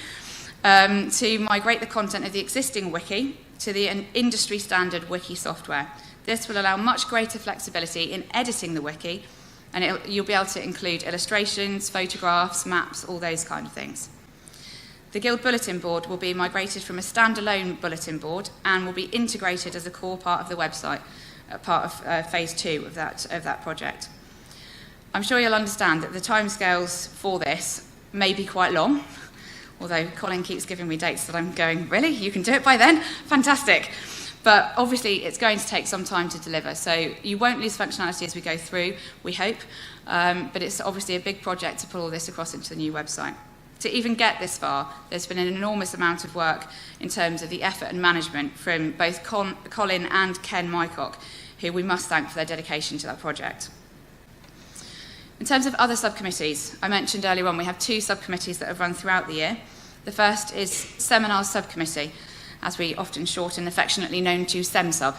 to migrate the content of the existing wiki to the industry standard wiki software. This will allow much greater flexibility in editing the wiki, and you'll be able to include illustrations, photographs, maps, all those kind of things. The Guild Bulletin Board will be migrated from a standalone bulletin board and will be integrated as a core part of the website, part of phase 2 of that project. I'm sure you'll understand that the timescales for this may be quite long, although Colin keeps giving me dates that I'm going, really? You can do it by then? Fantastic. But obviously it's going to take some time to deliver, so you won't lose functionality as we go through, we hope, but it's obviously a big project to put all this across into the new website. To even get this far, there's been an enormous amount of work in terms of the effort and management from both Colin and Ken Mycock, who we must thank for their dedication to that project. In terms of other subcommittees, I mentioned earlier on we have 2 subcommittees that have run throughout the year. The first is Seminars Subcommittee, as we often shorten, affectionately known to SEMSUB.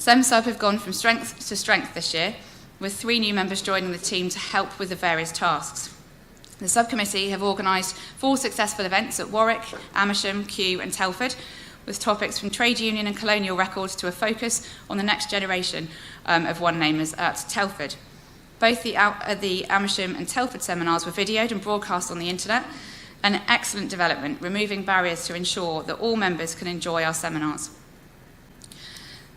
SEMSUB have gone from strength to strength this year, with 3 new members joining the team to help with the various tasks. The subcommittee have organised 4 successful events at Warwick, Amersham, Kew and Telford, with topics from trade union and colonial records to a focus on the next generation of one-namers at Telford. Both the Amersham and Telford seminars were videoed and broadcast on the internet, an excellent development, removing barriers to ensure that all members can enjoy our seminars.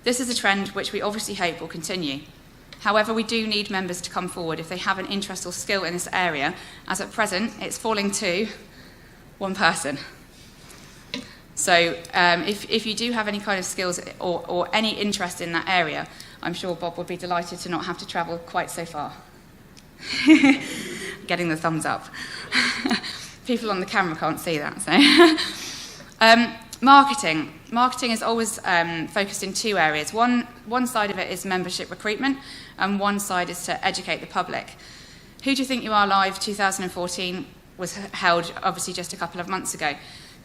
This is a trend which we obviously hope will continue. However, we do need members to come forward if they have an interest or skill in this area, as at present it's falling to 1 person. So if you do have any kind of skills or any interest in that area, I'm sure Bob would be delighted to not have to travel quite so far. Getting the thumbs up. People on the camera can't see that. So, marketing. Marketing is always focused in 2 areas. One side of it is membership recruitment, and one side is to educate the public. Who Do You Think You Are Live 2014 was held obviously just a couple of months ago.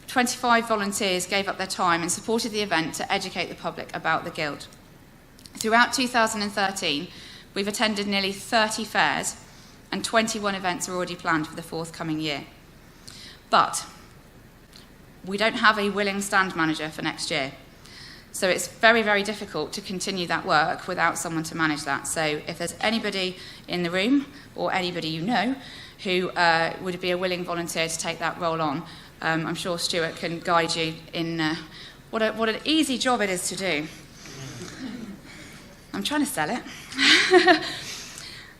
25 volunteers gave up their time and supported the event to educate the public about the Guild. Throughout 2013, we've attended nearly 30 fairs, and 21 events are already planned for the forthcoming year. But we don't have a willing stand manager for next year. So it's very, very difficult to continue that work without someone to manage that. So if there's anybody in the room or anybody you know who would be a willing volunteer to take that role on, I'm sure Stuart can guide you in what an easy job it is to do. I'm trying to sell it.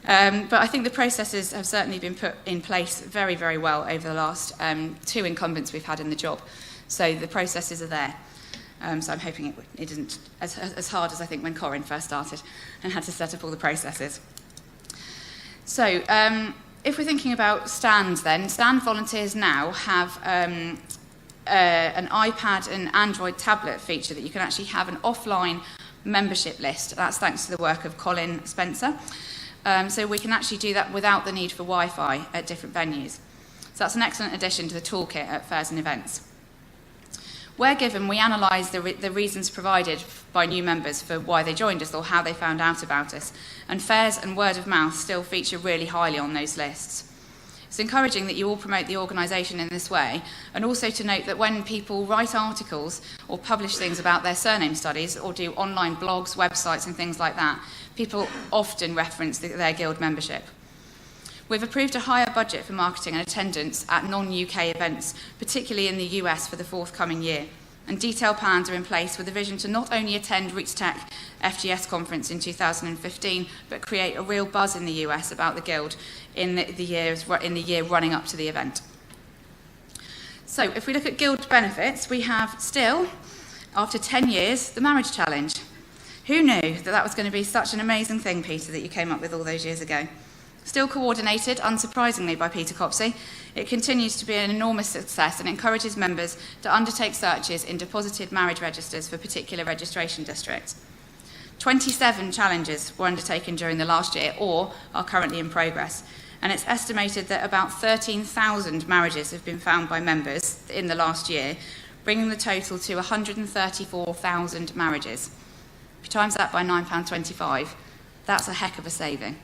But I think the processes have certainly been put in place very, very well over the last 2 incumbents we've had in the job. So the processes are there. So I'm hoping it isn't as hard as I think when Corin first started and had to set up all the processes. So if we're thinking about stands then, stand volunteers now have an iPad and Android tablet feature that you can actually have an offline membership list. That's thanks to the work of Colin Spencer. So we can actually do that without the need for Wi-Fi at different venues. So that's an excellent addition to the toolkit at fairs and events. Where given, we analyse the reasons provided by new members for why they joined us or how they found out about us, and fairs and word of mouth still feature really highly on those lists. It's encouraging that you all promote the organisation in this way, and also to note that when people write articles or publish things about their surname studies or do online blogs, websites and things like that, people often reference their guild membership. We've approved a higher budget for marketing and attendance at non-UK events, particularly in the US for the forthcoming year. And detailed plans are in place with a vision to not only attend Roots Tech FGS conference in 2015, but create a real buzz in the US about the Guild in the year running up to the event. So if we look at Guild benefits, we have still, after 10 years, the marriage challenge. Who knew that that was going to be such an amazing thing, Peter, that you came up with all those years ago? Still coordinated, unsurprisingly, by Peter Copsey, it continues to be an enormous success and encourages members to undertake searches in deposited marriage registers for particular registration districts. 27 challenges were undertaken during the last year or are currently in progress, and it's estimated that about 13,000 marriages have been found by members in the last year, bringing the total to 134,000 marriages. If you times that by £9.25, that's a heck of a saving.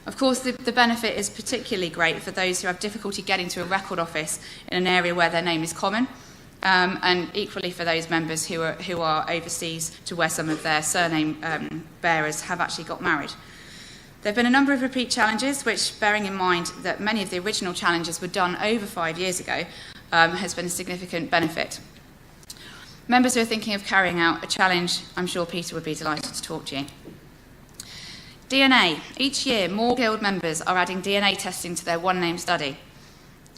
Of course, the benefit is particularly great for those who have difficulty getting to a record office in an area where their name is common, and equally for those members who are overseas to where some of their surname bearers have actually got married. There have been a number of repeat challenges, which, bearing in mind that many of the original challenges were done over 5 years ago, has been a significant benefit. Members who are thinking of carrying out a challenge, I'm sure Peter would be delighted to talk to you. DNA. Each year, more Guild members are adding DNA testing to their one-name study.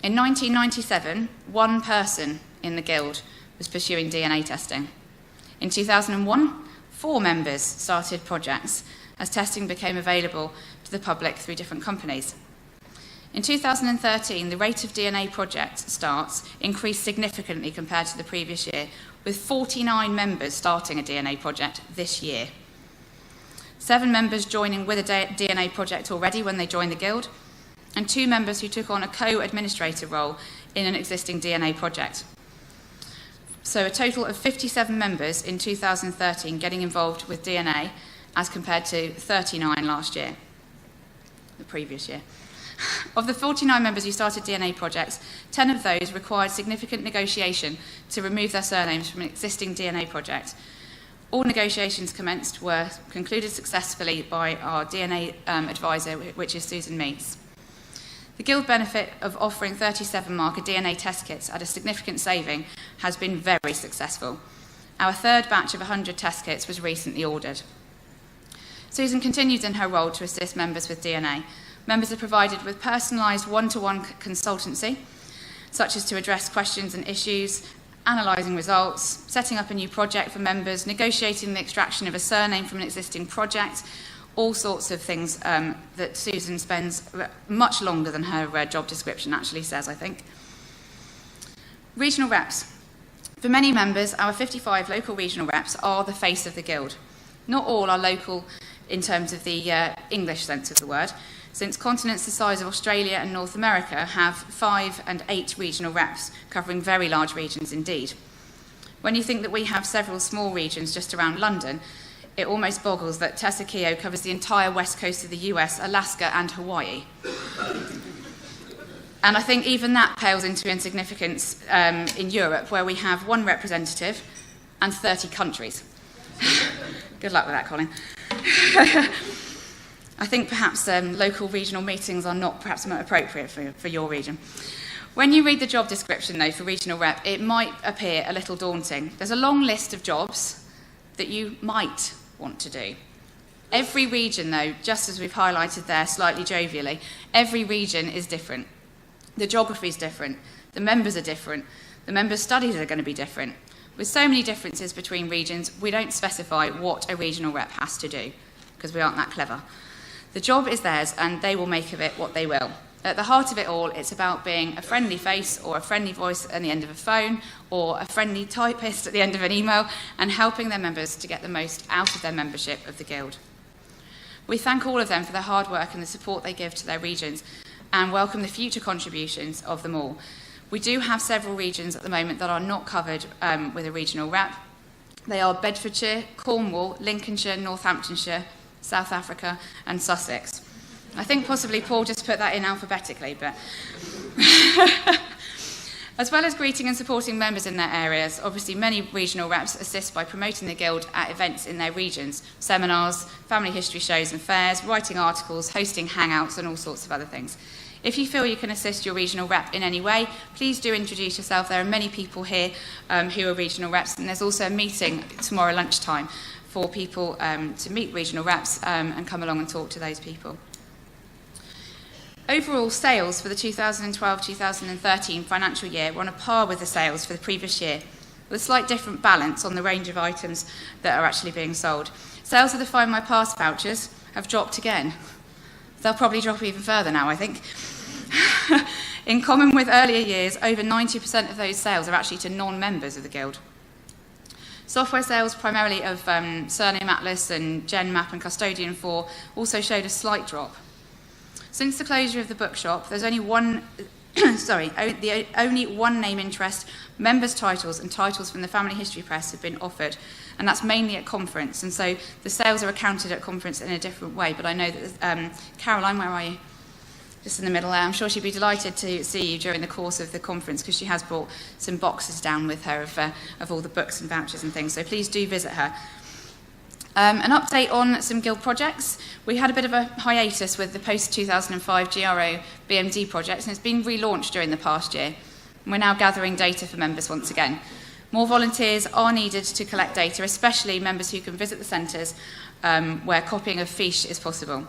In 1997, one person in the Guild was pursuing DNA testing. In 2001, 4 members started projects as testing became available to the public through different companies. In 2013, the rate of DNA project starts increased significantly compared to the previous year, with 49 members starting a DNA project this year. 7 members joining with a DNA project already when they joined the Guild, and 2 members who took on a co-administrator role in an existing DNA project. So a total of 57 members in 2013 getting involved with DNA, as compared to 39 last year, the previous year. Of the 49 members who started DNA projects, 10 of those required significant negotiation to remove their surnames from an existing DNA project. All negotiations were concluded successfully by our DNA advisor, which is Susan Meets. The Guild benefit of offering 37 marker DNA test kits at a significant saving has been very successful. Our third batch of 100 test kits was recently ordered. Susan continues in her role to assist members with DNA. Members are provided with personalised one-to-one consultancy, such as to address questions and issues, analysing results, setting up a new project for members, negotiating the extraction of a surname from an existing project, all sorts of things that Susan spends much longer than her job description actually says, I think. Regional reps. For many members, our 55 local regional reps are the face of the Guild. Not all are local in terms of the English sense of the word, since continents the size of Australia and North America have 5 and 8 regional reps, covering very large regions indeed. When you think that we have several small regions just around London, it almost boggles that Tessa Keogh covers the entire west coast of the US, Alaska and Hawaii. And I think even that pales into insignificance in Europe, where we have 1 representative and 30 countries. Good luck with that, Colin. I think perhaps local regional meetings are not perhaps appropriate for your region. When you read the job description, though, for regional rep, it might appear a little daunting. There's a long list of jobs that you might want to do. Every region, though, just as we've highlighted there slightly jovially, every region is different. The geography is different. The members are different. The members' studies are going to be different. With so many differences between regions, we don't specify what a regional rep has to do, because we aren't that clever. The job is theirs, and they will make of it what they will. At the heart of it all, it's about being a friendly face or a friendly voice at the end of a phone or a friendly typist at the end of an email, and helping their members to get the most out of their membership of the Guild. We thank all of them for their hard work and the support they give to their regions, and welcome the future contributions of them all. We do have several regions at the moment that are not covered with a regional rep. They are Bedfordshire, Cornwall, Lincolnshire, Northamptonshire, South Africa and Sussex. I think possibly Paul just put that in alphabetically, but... As well as greeting and supporting members in their areas, obviously many regional reps assist by promoting the Guild at events in their regions, seminars, family history shows and fairs, writing articles, hosting hangouts and all sorts of other things. If you feel you can assist your regional rep in any way, please do introduce yourself. There are many people here who are regional reps, and there's also a meeting tomorrow lunchtime for people to meet regional reps and come along and talk to those people. Overall sales for the 2012-2013 financial year were on a par with the sales for the previous year, with a slight different balance on the range of items that are actually being sold. Sales of the Find My Pass vouchers have dropped again. They'll probably drop even further now, I think. In common with earlier years, over 90% of those sales are actually to non-members of the Guild. Software sales, primarily of Surname Atlas and GenMap and Custodian 4, also showed a slight drop. Since the closure of the bookshop, there's only one name interest, members' titles and titles from the Family History Press have been offered, and that's mainly at conference, and so the sales are accounted at conference in a different way. But I know that Caroline, where are you? Just in the middle there. I'm sure she'd be delighted to see you during the course of the conference, because she has brought some boxes down with her of all the books and vouchers and things, so please do visit her. An update on some Guild projects. We had a bit of a hiatus with the post-2005 GRO BMD project, and it's been relaunched during the past year. And we're now gathering data for members once again. More volunteers are needed to collect data, especially members who can visit the centres where copying of fiche is possible.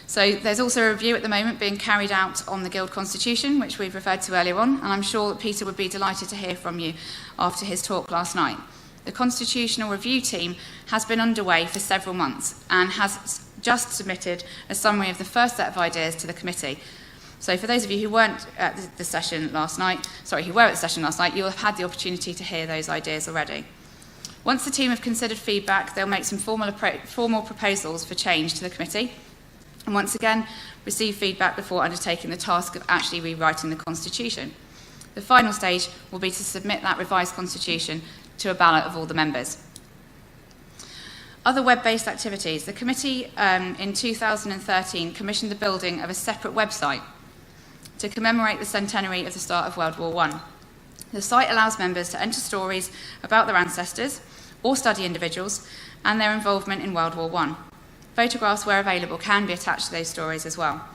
So there's also a review at the moment being carried out on the Guild Constitution, which we've referred to earlier on, and I'm sure that Peter would be delighted to hear from you after his talk last night. The Constitutional Review Team has been underway for several months and has just submitted a summary of the first set of ideas to the committee. So for those of you who weren't at the session last night, who were at the session last night, you'll have had the opportunity to hear those ideas already. Once the team have considered feedback, they'll make some formal proposals for change to the committee, and once again, receive feedback before undertaking the task of actually rewriting the Constitution. The final stage will be to submit that revised Constitution to a ballot of all the members. Other web-based activities. The committee in 2013 commissioned the building of a separate website to commemorate the centenary of the start of World War I. The site allows members to enter stories about their ancestors or study individuals and their involvement in World War I. Photographs, where available, can be attached to those stories as well.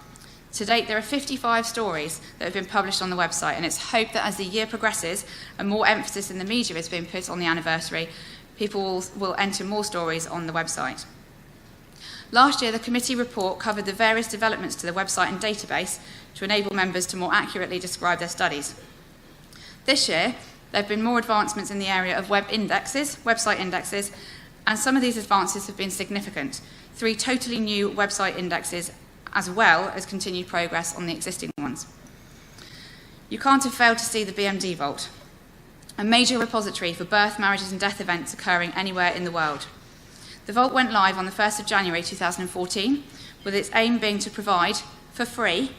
To date, there are 55 stories that have been published on the website, and it's hoped that as the year progresses and more emphasis in the media is being put on the anniversary, people will enter more stories on the website. Last year, the committee report covered the various developments to the website and database to enable members to more accurately describe their studies. This year, there have been more advancements in the area of website indexes, and some of these advances have been significant. 3 totally new website indexes, as well as continued progress on the existing ones. You can't have failed to see the BMD Vault, a major repository for birth, marriages and death events occurring anywhere in the world. The Vault went live on the 1st of January 2014, with its aim being to provide, for free,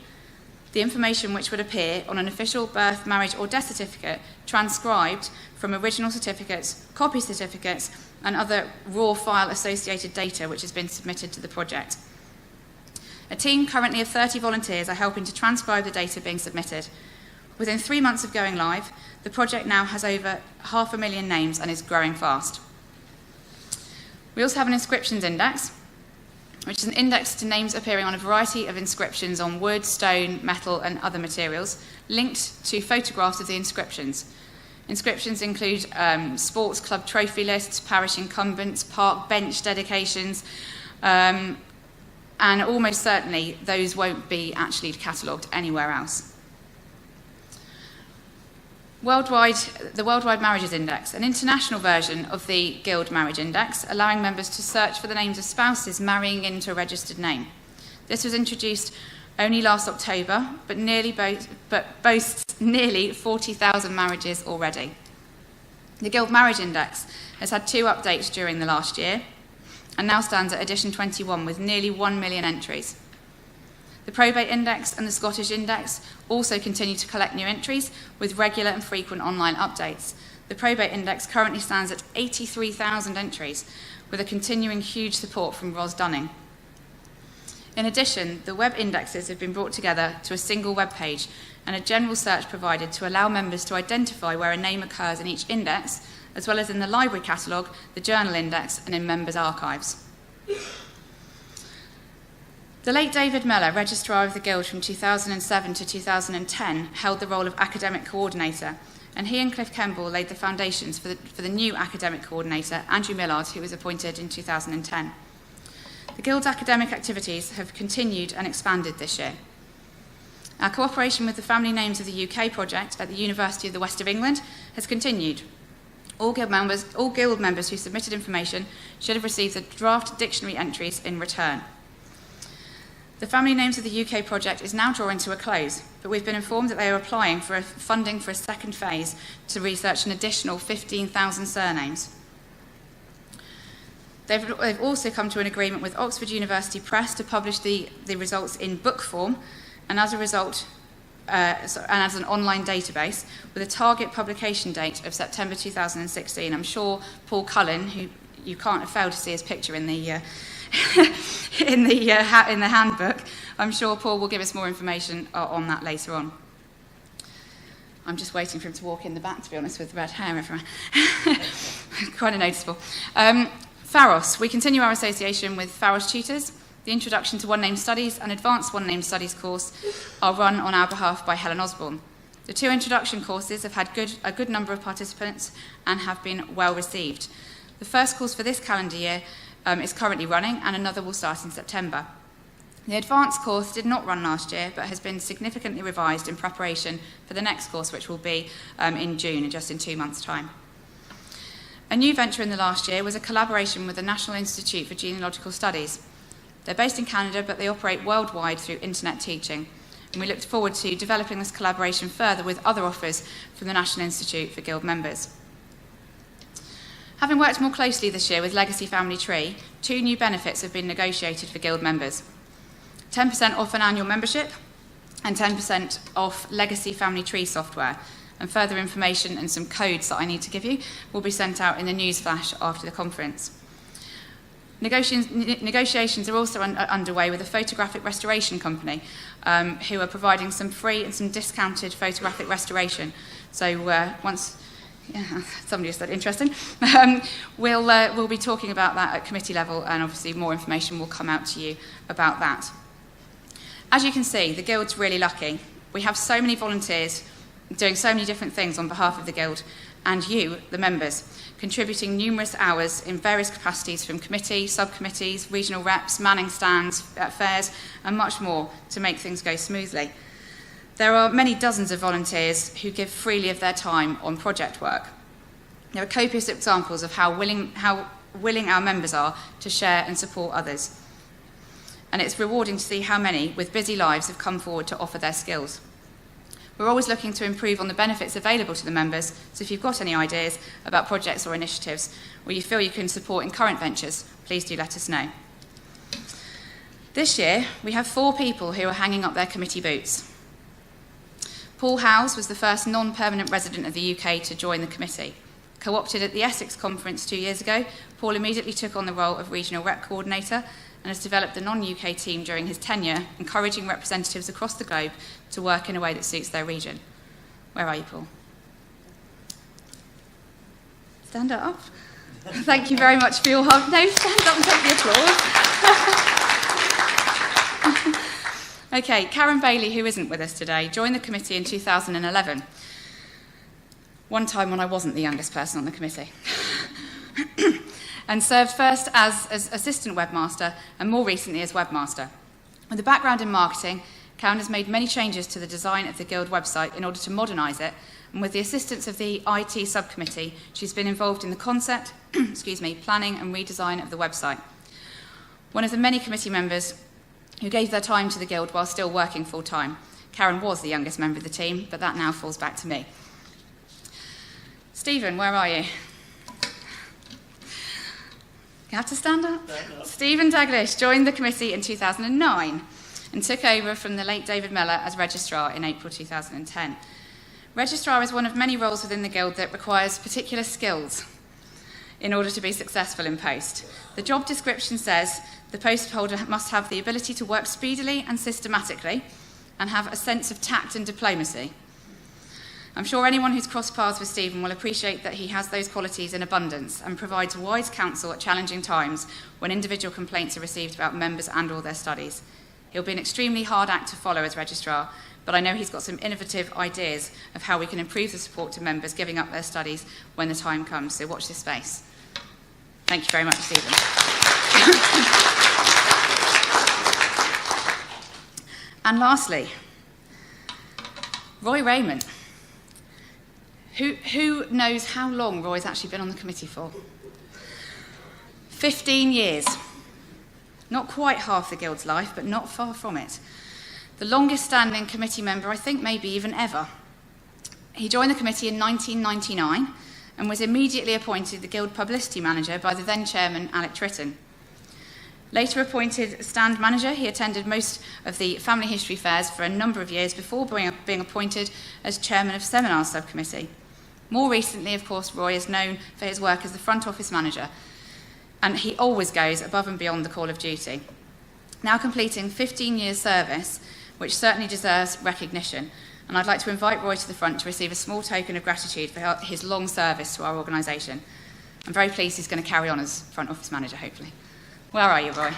the information which would appear on an official birth, marriage or death certificate transcribed from original certificates, copy certificates and other raw file associated data which has been submitted to the project. A team currently of 30 volunteers are helping to transcribe the data being submitted. Within 3 months of going live, the project now has over 500,000 names and is growing fast. We also have an inscriptions index, which is an index to names appearing on a variety of inscriptions on wood, stone, metal and other materials, linked to photographs of the inscriptions. Inscriptions include sports club trophy lists, parish incumbents, park bench dedications, and almost certainly those won't be actually catalogued anywhere else. The Worldwide Marriages Index, an international version of the Guild Marriage Index, allowing members to search for the names of spouses marrying into a registered name. This was introduced only last October, but boasts nearly 40,000 marriages already. The Guild Marriage Index has had 2 updates during the last year, and now stands at edition 21 with nearly 1 million entries. The Probate Index and the Scottish Index also continue to collect new entries with regular and frequent online updates. The Probate Index currently stands at 83,000 entries, with a continuing huge support from Ros Dunning. In addition, the web indexes have been brought together to a single web page and a general search provided to allow members to identify where a name occurs in each index, as well as in the library catalogue, the journal index, and in members' archives. The late David Mellor, Registrar of the Guild from 2007 to 2010, held the role of Academic Coordinator, and he and Cliff Kemble laid the foundations for the new Academic Coordinator, Andrew Millard, who was appointed in 2010. The Guild's academic activities have continued and expanded this year. Our cooperation with the Family Names of the UK project at the University of the West of England has continued. All Guild members who submitted information should have received the draft dictionary entries in return. The Family Names of the UK project is now drawing to a close, but we've been informed that they are applying for funding for a second phase to research an additional 15,000 surnames. They've also come to an agreement with Oxford University Press to publish the results in book form, and as a result, and as an online database, with a target publication date of September 2016. I'm sure Paul Cullen, who you can't have failed to see his picture in the in the handbook, I'm sure Paul will give us more information on that later on. I'm just waiting for him to walk in the back, to be honest, with red hair everywhere. Quite noticeable. Pharos. We continue our association with Pharos Tutors. The Introduction to One Name Studies and Advanced One Name Studies course are run on our behalf by Helen Osborne. The two introduction courses have had a good number of participants and have been well received. The first course for this calendar year is currently running, and another will start in September. The advanced course did not run last year, but has been significantly revised in preparation for the next course, which will be in June, just in 2 months' time. A new venture in the last year was a collaboration with the National Institute for Genealogical Studies. They're based in Canada, but they operate worldwide through internet teaching, and we look forward to developing this collaboration further with other offers from the National Institute for Guild members. Having worked more closely this year with Legacy Family Tree, 2 new benefits have been negotiated for Guild members. 10% off an annual membership and 10% off Legacy Family Tree software. And further information and some codes that I need to give you will be sent out in the news flash after the conference. Negotiations are also underway with a photographic restoration company who are providing some free and some discounted photographic restoration. So once... Yeah, somebody just said interesting. We'll be talking about that at committee level, and obviously more information will come out to you about that. As you can see, the Guild's really lucky. We have so many volunteers doing so many different things on behalf of the Guild, and you, the members, contributing numerous hours in various capacities from committee, subcommittees, regional reps, manning stands at fairs, and much more to make things go smoothly. There are many dozens of volunteers who give freely of their time on project work. There are copious examples of how willing our members are to share and support others. And it's rewarding to see how many, with busy lives, have come forward to offer their skills. We're always looking to improve on the benefits available to the members, so if you've got any ideas about projects or initiatives, or you feel you can support in current ventures, please do let us know. This year, we have 4 people who are hanging up their committee boots. Paul Howes was the first non-permanent resident of the UK to join the committee. Co-opted at the Essex conference 2 years ago, Paul immediately took on the role of regional rep coordinator and has developed the non-UK team during his tenure, encouraging representatives across the globe to work in a way that suits their region. Where are you, Paul? Stand up. Thank you very much for your help. No, stand up and take the applause. Okay, Karen Bailey, who isn't with us today, joined the committee in 2011. One time when I wasn't the youngest person on the committee. And served first as assistant webmaster and more recently as webmaster. With a background in marketing, Karen has made many changes to the design of the Guild website in order to modernise it, and with the assistance of the IT subcommittee, she's been involved in the concept, planning and redesign of the website. One of the many committee members who gave their time to the Guild while still working full-time. Karen was the youngest member of the team, but that now falls back to me. Stephen, where are you? You have to stand up. Stephen Daglish joined the committee in 2009 and took over from the late David Mellor as registrar in April 2010. Registrar is one of many roles within the Guild that requires particular skills. in order to be successful in post. The job description says the post holder must have the ability to work speedily and systematically and have a sense of tact and diplomacy. I'm sure anyone who's crossed paths with Stephen will appreciate that he has those qualities in abundance and provides wise counsel at challenging times when individual complaints are received about members and or their studies. He'll be an extremely hard act to follow as registrar, but I know he's got some innovative ideas of how we can improve the support to members giving up their studies when the time comes, so watch this space. Thank you very much, Stephen. And lastly, Roy Raymond. Who knows how long Roy's actually been on the committee for? 15 years. Not quite half the Guild's life, but not far from it. The longest standing committee member, I think, maybe even ever. He joined the committee in 1999 and was immediately appointed the Guild publicity manager by the then chairman, Alec Tritton. Later appointed stand manager, he attended most of the family history fairs for a number of years before being appointed as chairman of seminars subcommittee. More recently, of course, Roy is known for his work as the front office manager, and he always goes above and beyond the call of duty. Now completing 15 years service, which certainly deserves recognition, and I'd like to invite Roy to the front to receive a small token of gratitude for his long service to our organisation. I'm very pleased he's going to carry on as front office manager, hopefully. Where are you, Roy?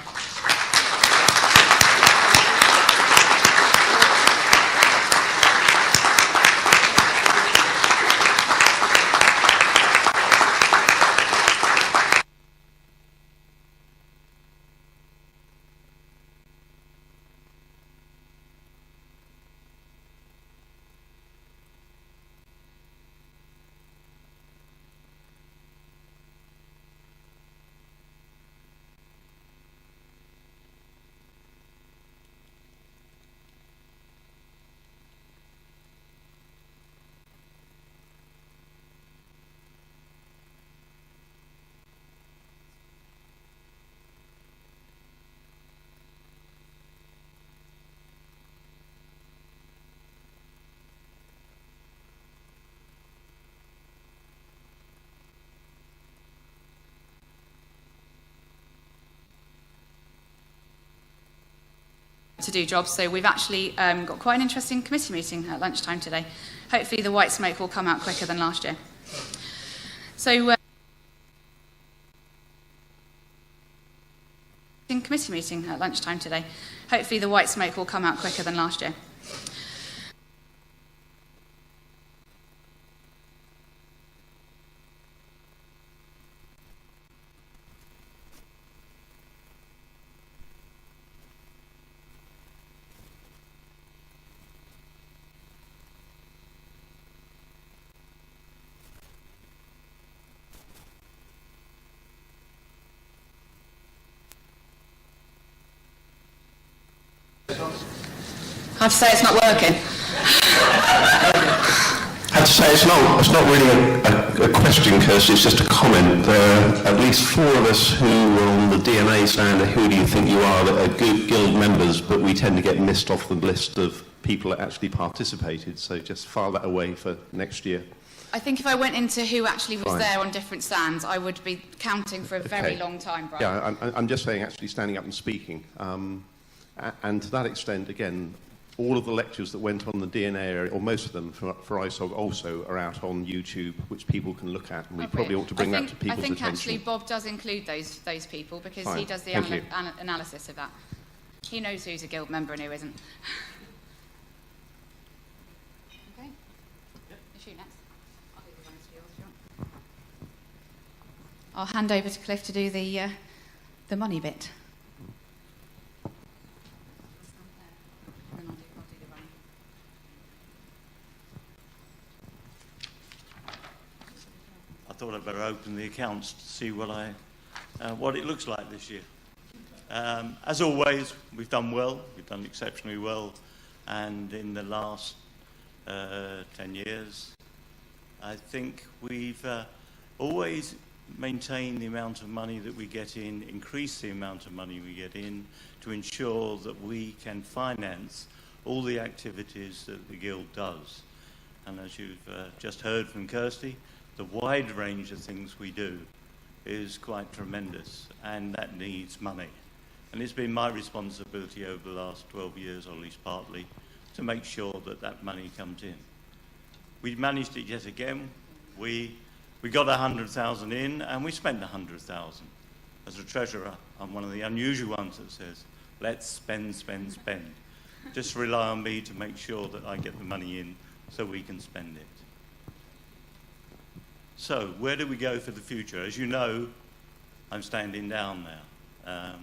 To do jobs, so we've actually got quite an interesting committee meeting at lunchtime today. Hopefully the white smoke will come out quicker than last year. So committee meeting at lunchtime today. Hopefully the white smoke will come out quicker than last year. I have to say it's not working. I have to say it's not really a question, Kirsty, it's just a comment. At least 4 of us who were on the DNA stand, who do you think you are, that are good Guild members, but we tend to get missed off the list of people that actually participated, so just file that away for next year. I think if I went into who actually was there on different stands, I would be counting for a very long time, Brian. Yeah, I'm just saying actually standing up and speaking. And to that extent, again, all of the lectures that went on the DNA area, or most of them for ISOG also are out on YouTube, which people can look at, and we probably ought to bring that to people's attention. I think actually Bob does include those people because he does the analysis of that. He knows who's a Guild member and who isn't. Okay. You shoot next. I'll do the ones for yours if you want. I'll hand over to Cliff to do the money bit. I thought I'd better open the accounts to see what it looks like this year. As always, we've done well. We've done exceptionally well. And in the last 10 years, I think we've always maintained the amount of money that we get in, increased the amount of money we get in, to ensure that we can finance all the activities that the Guild does. And as you've just heard from Kirsty, the wide range of things we do is quite tremendous, and that needs money. And it's been my responsibility over the last 12 years, or at least partly, to make sure that that money comes in. We managed it yet again. We got 100,000 in, and we spent 100,000. As a treasurer, I'm one of the unusual ones that says, let's spend, spend, spend. Just rely on me to make sure that I get the money in so we can spend it. So, where do we go for the future? As you know, I'm standing down now.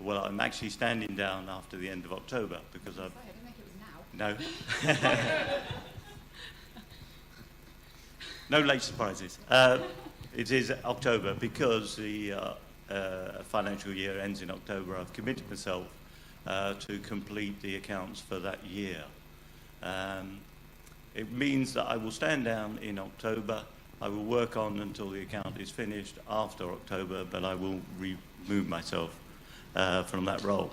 Well, I'm actually standing down after the end of October because I've... I didn't think it was now. No. No late surprises. It is October because the financial year ends in October. I've committed myself to complete the accounts for that year. It means that I will stand down in October. I will work on until the account is finished after October, but I will remove myself from that role.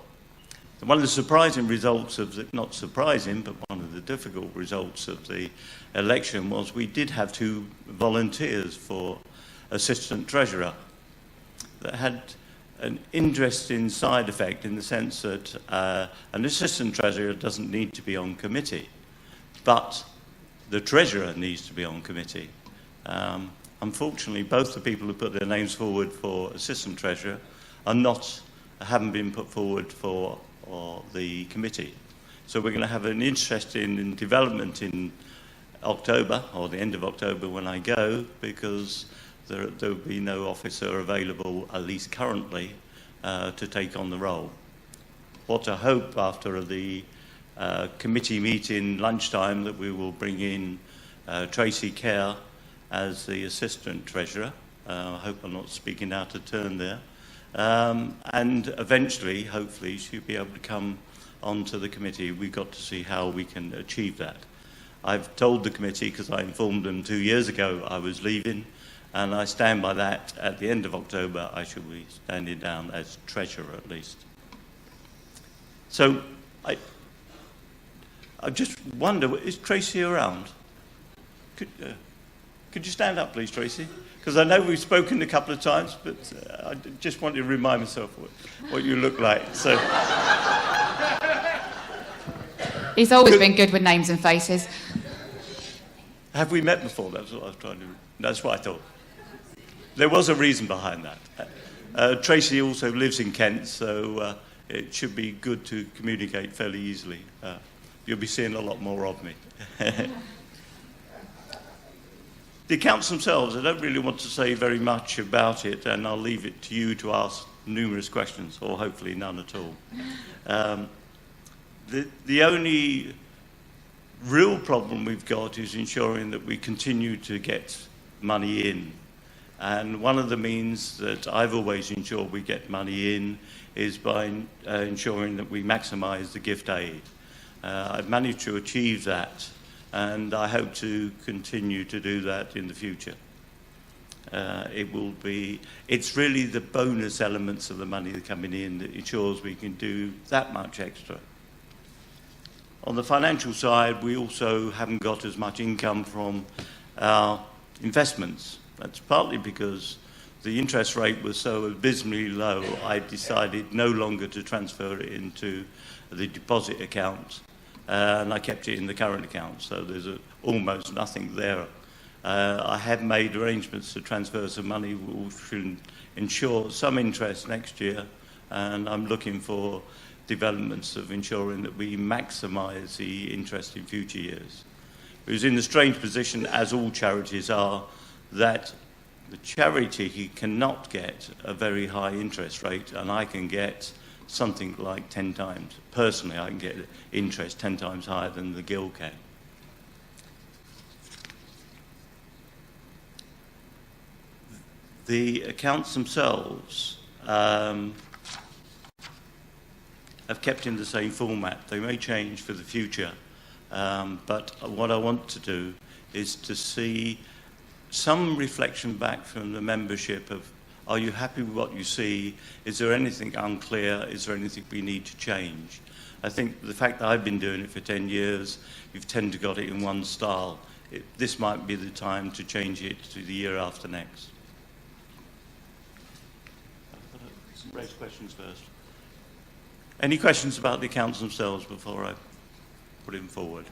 And one of the surprising results of the, not surprising, but one of the difficult results of the election was we did have 2 volunteers for assistant treasurer that had an interesting side effect in the sense that an assistant treasurer doesn't need to be on committee, but the treasurer needs to be on committee. Unfortunately, both the people who put their names forward for assistant treasurer haven't been put forward for the committee. So we're going to have an interesting development in October, or the end of October when I go, because there will be no officer available, at least currently, to take on the role. What I hope after the committee meeting lunchtime that we will bring in Tracy Kerr as the assistant treasurer. I hope I'm not speaking out of turn there. And eventually, hopefully, she'll be able to come onto the committee. We've got to see how we can achieve that. I've told the committee, because I informed them 2 years ago I was leaving, and I stand by that. At the end of October, I shall be standing down as treasurer at least. So I just wonder, is Tracy around? Could you stand up, please, Tracy? Because I know we've spoken a couple of times, but I just want to remind myself what you look like. So he's always been good with names and faces. Have we met before? That's what I was trying to... That's what I thought. There was a reason behind that. Tracy also lives in Kent, so it should be good to communicate fairly easily. You'll be seeing a lot more of me. The accounts themselves, I don't really want to say very much about it, and I'll leave it to you to ask numerous questions, or hopefully none at all. The only real problem we've got is ensuring that we continue to get money in. And one of the means that I've always ensured we get money in is by ensuring that we maximise the gift aid. I've managed to achieve that, and I hope to continue to do that in the future. It's really the bonus elements of the money that are coming in that ensures we can do that much extra. On the financial side, we also haven't got as much income from our investments. That's partly because the interest rate was so abysmally low, I decided no longer to transfer it into the deposit account, and I kept it in the current account, so there's almost nothing there. I have made arrangements to transfer some money which will ensure some interest next year, and I'm looking for developments of ensuring that we maximise the interest in future years. It was in the strange position, as all charities are, that the charity cannot get a very high interest rate, and I can get something like 10 times. Personally, I can get interest 10 times higher than the Guild can. The accounts themselves have kept in the same format. They may change for the future, but what I want to do is to see some reflection back from the membership of, are you happy with what you see? Is there anything unclear? Is there anything we need to change? I think the fact that I've been doing it for 10 years, you've tended to got it in one style. This might be the time to change it to the year after next. raise questions first. Any questions about the accounts themselves before I put him forward?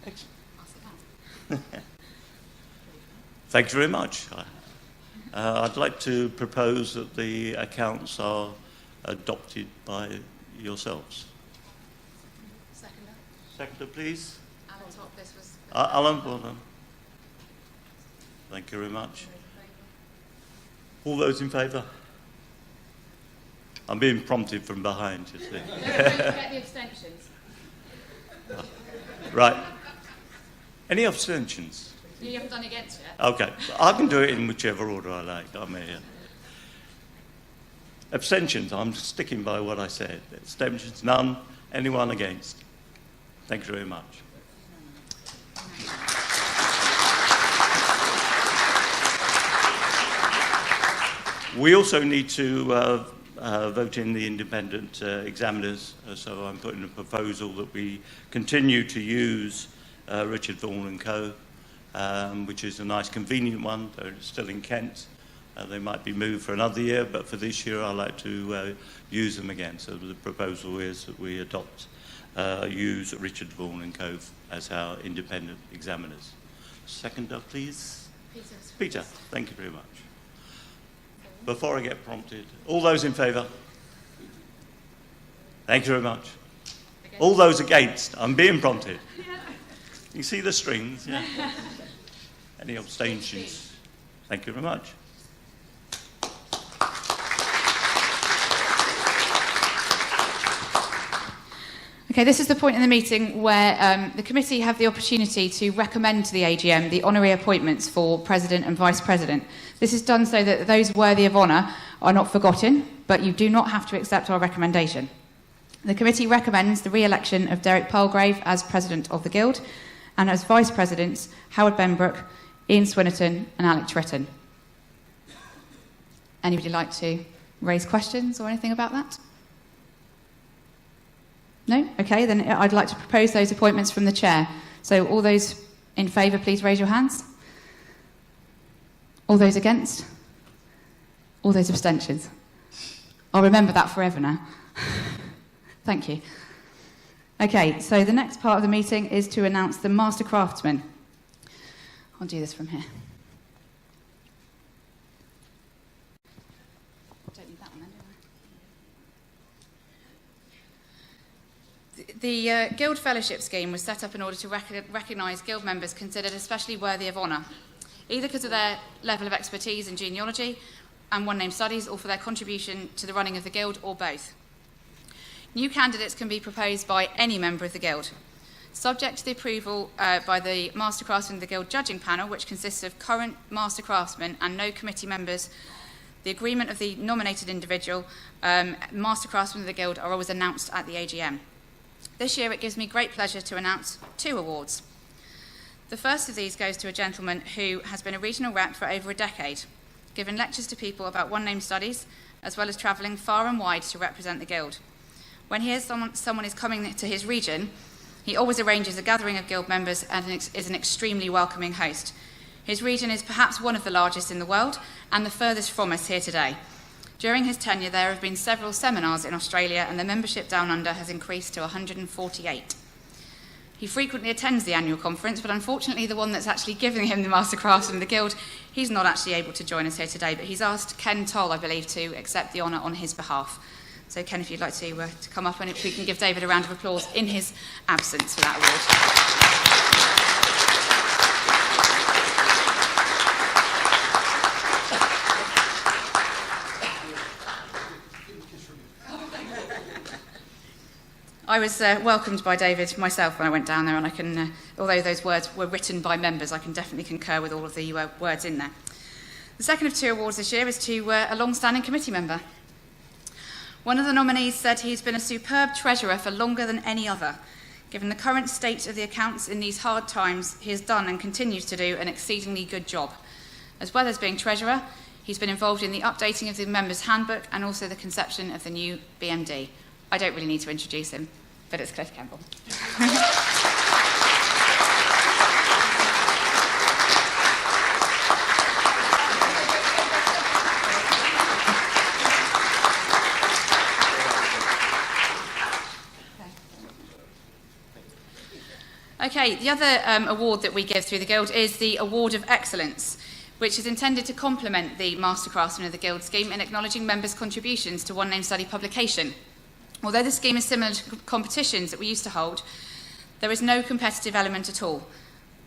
Excellent. Thank you very much. I'd like to propose that the accounts are adopted by yourselves. Seconder. Seconder, please. Alan thought this was... Alan, well done. Thank you very much. All those in favour? I'm being prompted from behind, you see. Get the abstentions. Right. Any abstentions? You haven't done against yet. Okay. I can do it in whichever order I like. I'm here. Abstentions. I'm sticking by what I said. Abstentions, none. Anyone against? Thank you very much. We also need to vote in the independent examiners, so I'm putting a proposal that we continue to use Richard Vaughan & Co., which is a nice convenient one. They're still in Kent. They might be moved for another year, but for this year I'd like to use them again. So the proposal is that we use Richard Vaughan & Co. as our independent examiners. Seconder, please. Peter, thank you very much. Before I get prompted, all those in favour? Thank you very much. Against. All those against? I'm being prompted. You see the strings? Yeah. Any abstentions? Thank you very much. Okay, this is the point in the meeting where the committee have the opportunity to recommend to the AGM the honorary appointments for President and Vice President. This is done so that those worthy of honour are not forgotten, but you do not have to accept our recommendation. The committee recommends the re-election of Derek Palgrave as President of the Guild, and as Vice Presidents, Howard Benbrook, Ian Swinnerton and Alec Tretton. Anybody like to raise questions or anything about that? No? Okay, then I'd like to propose those appointments from the chair. So all those in favour, please raise your hands. All those against? All those abstentions? I'll remember that forever now. Thank you. Okay, so the next part of the meeting is to announce the Master Craftsman. I'll do this from here. Don't need that one then, do I? The Guild Fellowship Scheme was set up in order to recognise Guild members considered especially worthy of honour, either because of their level of expertise in genealogy and one-name studies, or for their contribution to the running of the Guild, or both. New candidates can be proposed by any member of the Guild, subject to the approval by the Master Craftsman of the Guild judging panel, which consists of current Master Craftsmen and no committee members. The agreement of the nominated individual, Master Craftsman of the Guild, are always announced at the AGM. This year it gives me great pleasure to announce 2 awards. The first of these goes to a gentleman who has been a regional rep for over a decade, giving lectures to people about one-name studies, as well as travelling far and wide to represent the Guild. When he hears someone is coming to his region, he always arranges a gathering of Guild members and is an extremely welcoming host. His region is perhaps one of the largest in the world and the furthest from us here today. During his tenure, there have been several seminars in Australia, and the membership down under has increased to 148. He frequently attends the annual conference, but unfortunately the one that's actually giving him the Master Craftsman of the Guild, he's not actually able to join us here today, but he's asked Ken Toll, I believe, to accept the honour on his behalf. So Ken, if you'd like to come up, and if we can give David a round of applause in his absence for that award. I was welcomed by David myself when I went down there, and I can, although those words were written by members, I can definitely concur with all of the words in there. The second of 2 awards this year is to a long-standing committee member. One of the nominees said he's been a superb treasurer for longer than any other. Given the current state of the accounts in these hard times, he has done and continues to do an exceedingly good job. As well as being treasurer, he's been involved in the updating of the members' handbook and also the conception of the new BMD. I don't really need to introduce him, but it's Cliff Campbell. Okay, the other award that we give through the Guild is the Award of Excellence, which is intended to complement the Master Craftsman of the Guild scheme in acknowledging members' contributions to One Name Study publication. Although the scheme is similar to competitions that we used to hold, there is no competitive element at all.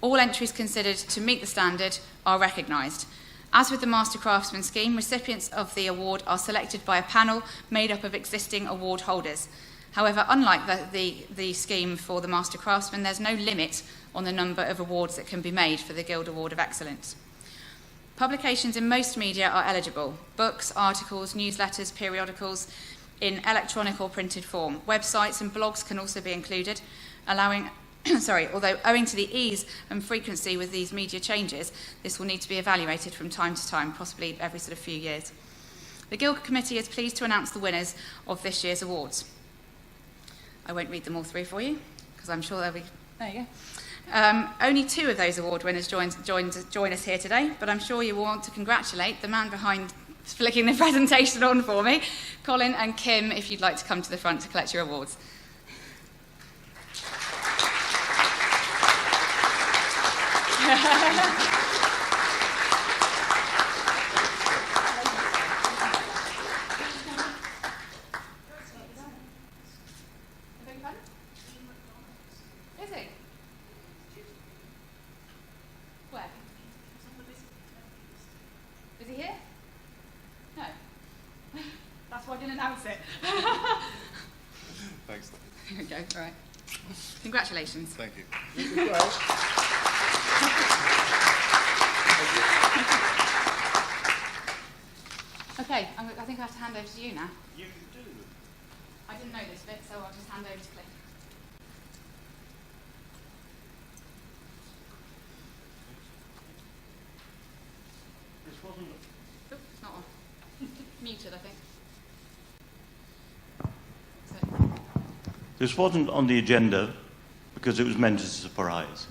All entries considered to meet the standard are recognised. As with the Master Craftsman scheme, recipients of the award are selected by a panel made up of existing award holders. However, unlike the scheme for the Master Craftsman, there's no limit on the number of awards that can be made for the Guild Award of Excellence. Publications in most media are eligible: books, articles, newsletters, periodicals in electronic or printed form. Websites and blogs can also be included, although owing to the ease and frequency with these media changes, this will need to be evaluated from time to time, possibly every sort of few years. The Guild Committee is pleased to announce the winners of this year's awards. I won't read them all through for you, because I'm sure they'll be... There you go. Only 2 of those award winners join us here today, but I'm sure you will want to congratulate the man behind flicking the presentation on for me, Colin and Kim, if you'd like to come to the front to collect your awards. Is he? Where? Is he here? No. That's why I didn't announce it. Thanks. Here we go, right. Congratulations. Thank you. Okay, I think I have to hand over to you now. You do. I didn't know this bit, so I'll just hand over to Cliff. This wasn't... Oh, it's not on. Muted, I think. This wasn't on the agenda because it was meant as a surprise.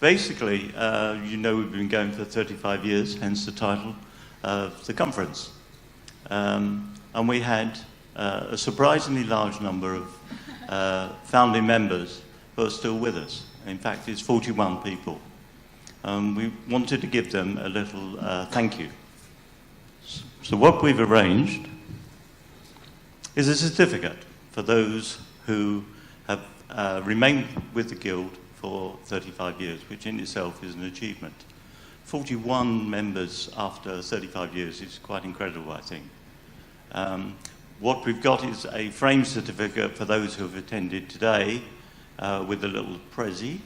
Basically, we've been going for 35 years, hence the title of the conference. And we had a surprisingly large number of founding members who are still with us. In fact, it's 41 people. We wanted to give them a little thank you. So what we've arranged is a certificate for those who have remained with the Guild for 35 years, which in itself is an achievement. 41 members after 35 years is quite incredible, I think. What we've got is a frame certificate for those who have attended today with a little prezi,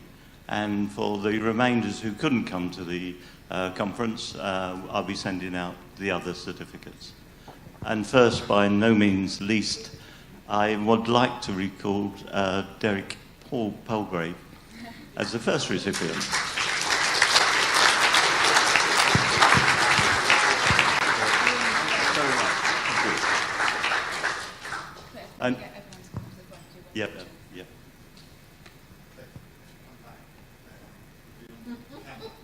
and for the remainders who couldn't come to the conference, I'll be sending out the other certificates. And first, by no means least, I would like to recall Derek Paul Palgrave as the first recipient. And, yep.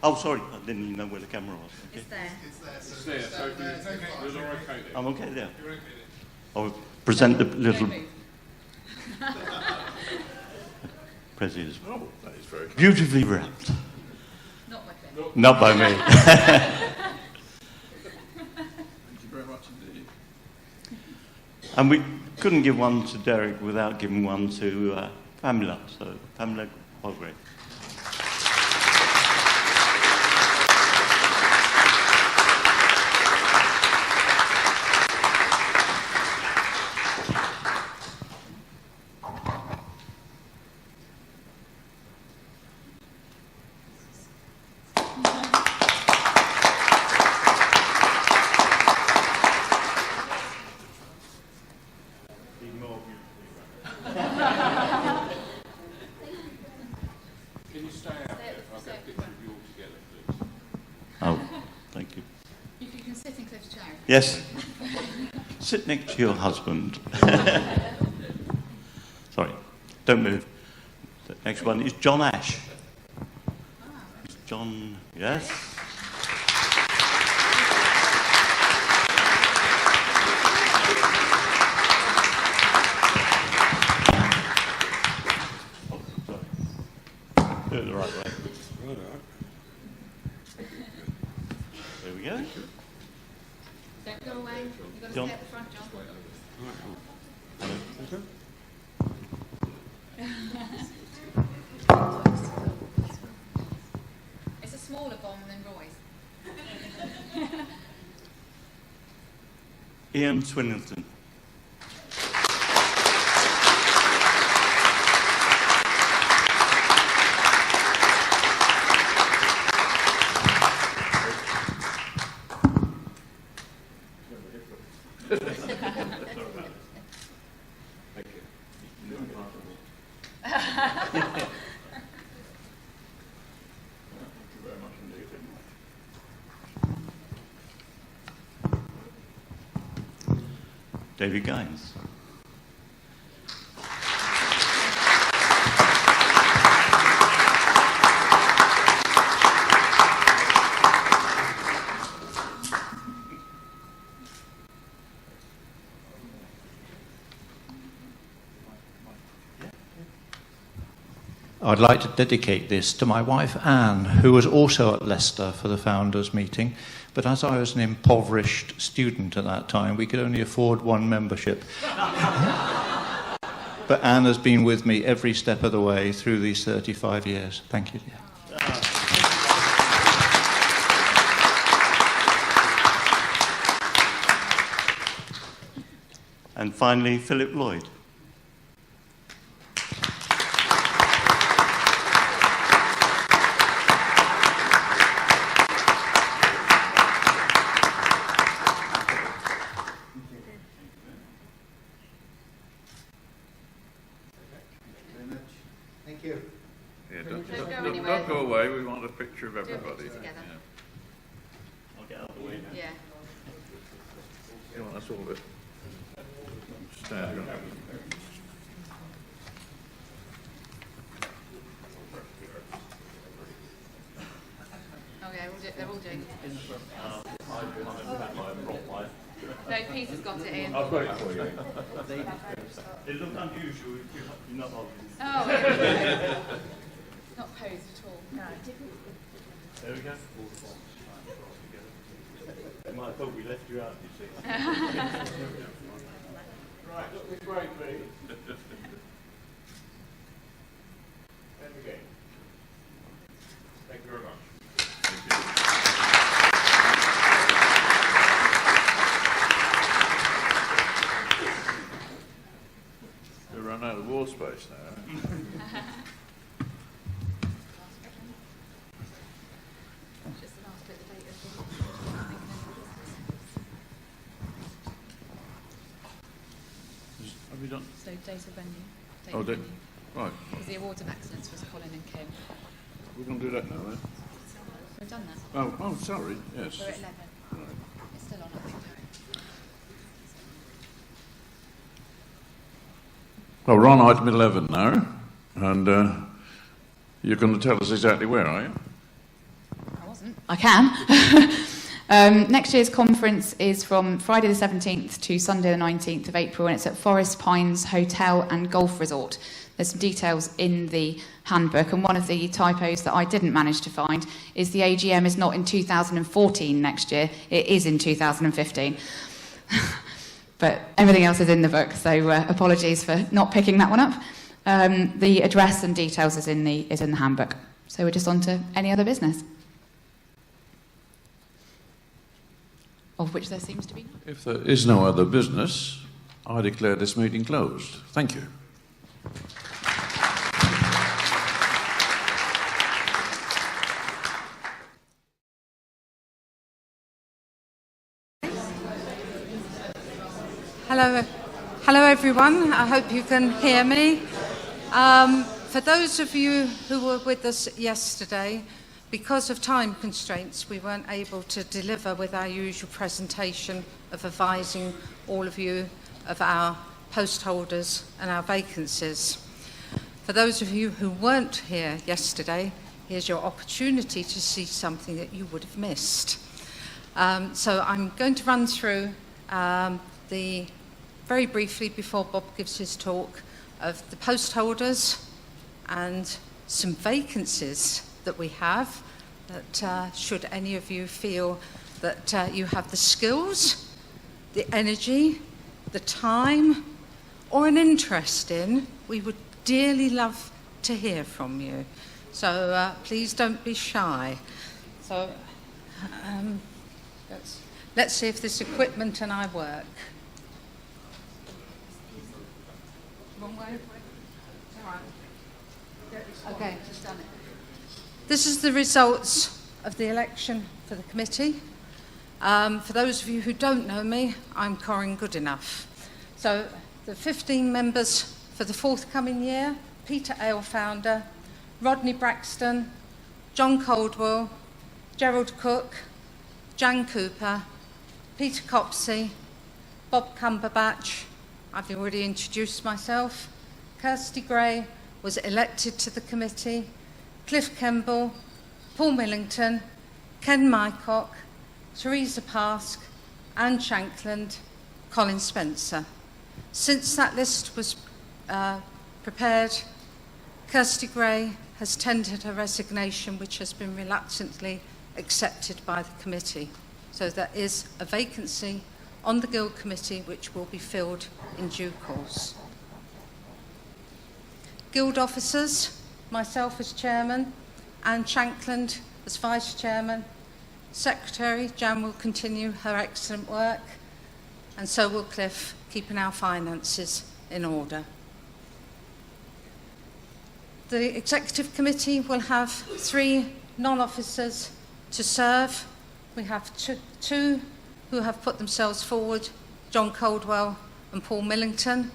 Oh, sorry, I didn't even know where the camera was. Okay. It's there. It's there, so you're okay there. I'm okay there. You're okay there. I'll present the little... President. Oh, that is very beautifully wrapped. Not by Cliff. Not by me. Thank you very much indeed. And we couldn't give one to Derek without giving one to Pamela. So, Pamela Palgrave. Can you stay out there? I'll get a picture of you all together, please. Oh, thank you. If you can sit in Cliff's chair. Yes. Sit next to your husband. Sorry, don't move. The next one is John Ash. John, yes. you go. Don't go away. You've got to John. stay at the front, John. It's a smaller bomb than Roy's. Ian Swinnerton. David Gaines. I'd like to dedicate this to my wife Anne, who was also at Leicester for the founders meeting, but as I was an impoverished student at that time, we could only afford one membership. But Anne has been with me every step of the way through these 35 years. Thank you, dear. And finally, Philip Lloyd. Thank you. Yeah, don't go away. We want a picture of everybody. Together. I'll get out of the way now. Yeah. You know, that's all of it. Stand. Okay, they're all doing it. No, Peter's got it in. I've got it for you. It looked unusual if you're not holding it. Oh, not posed at all. No. There we go. They might have thought we left you out, you see. Right, look this way, please. And again. Thank you very much. We've run out of wall space now. Just the last bit of data. Have we done? So data venue. Oh, did right. Because the awards of excellence was Colin and Kim. We're going to do that now, then. We've done that. Oh, sorry. Yes. We're at 11. Right. It's still on, I think. Well, we're on item 11 now, and you're going to tell us exactly where, are you? I wasn't. I can. Next year's conference is from Friday the 17th to Sunday the 19th of April, and it's at Forest Pines Hotel and Golf Resort. There's some details in the handbook, and one of the typos that I didn't manage to find is the AGM is not in 2014 next year, it is in 2015. But everything else is in the book, so apologies for not picking that one up. The address and details is in the handbook. So we're just on to any other business. Of which there seems to be none. If there is no other business, I declare this meeting closed. Thank you. Hello everyone. I hope you can hear me. For those of you who were with us yesterday, because of time constraints, we weren't able to deliver with our usual presentation of advising all of you of our post holders and our vacancies. For those of you who weren't here yesterday, here's your opportunity to see something that you would have missed. So I'm going to run through very briefly before Bob gives his talk of the post holders and some vacancies that we have that should any of you feel that you have the skills, the energy, the time, or an interest in, we would dearly love to hear from you. So please don't be shy. So let's see if this equipment and I work. Wrong way? All right. Okay. This is the results of the election for the committee. For those of you who don't know me, I'm Corinne Goodenough. So the 15 members for the forthcoming year: Peter Alefounder, Rodney Braxton, John Coldwell, Gerald Cook, Jan Cooper, Peter Copsey, Bob Cumberbatch. I've already introduced myself. Kirsty Gray was elected to the committee. Cliff Kemble, Paul Millington, Ken Mycock, Teresa Pask, Anne Shankland, Colin Spencer. Since that list was prepared, Kirsty Gray has tendered her resignation, which has been reluctantly accepted by the committee. So there is a vacancy on the Guild Committee which will be filled in due course. Guild officers, myself as chairman, Anne Shankland as vice chairman. Secretary Jan will continue her excellent work, and so will Cliff, keeping our finances in order. The Executive Committee will have 3 non-officers to serve. We have two who have put themselves forward, John Coldwell and Paul Millington.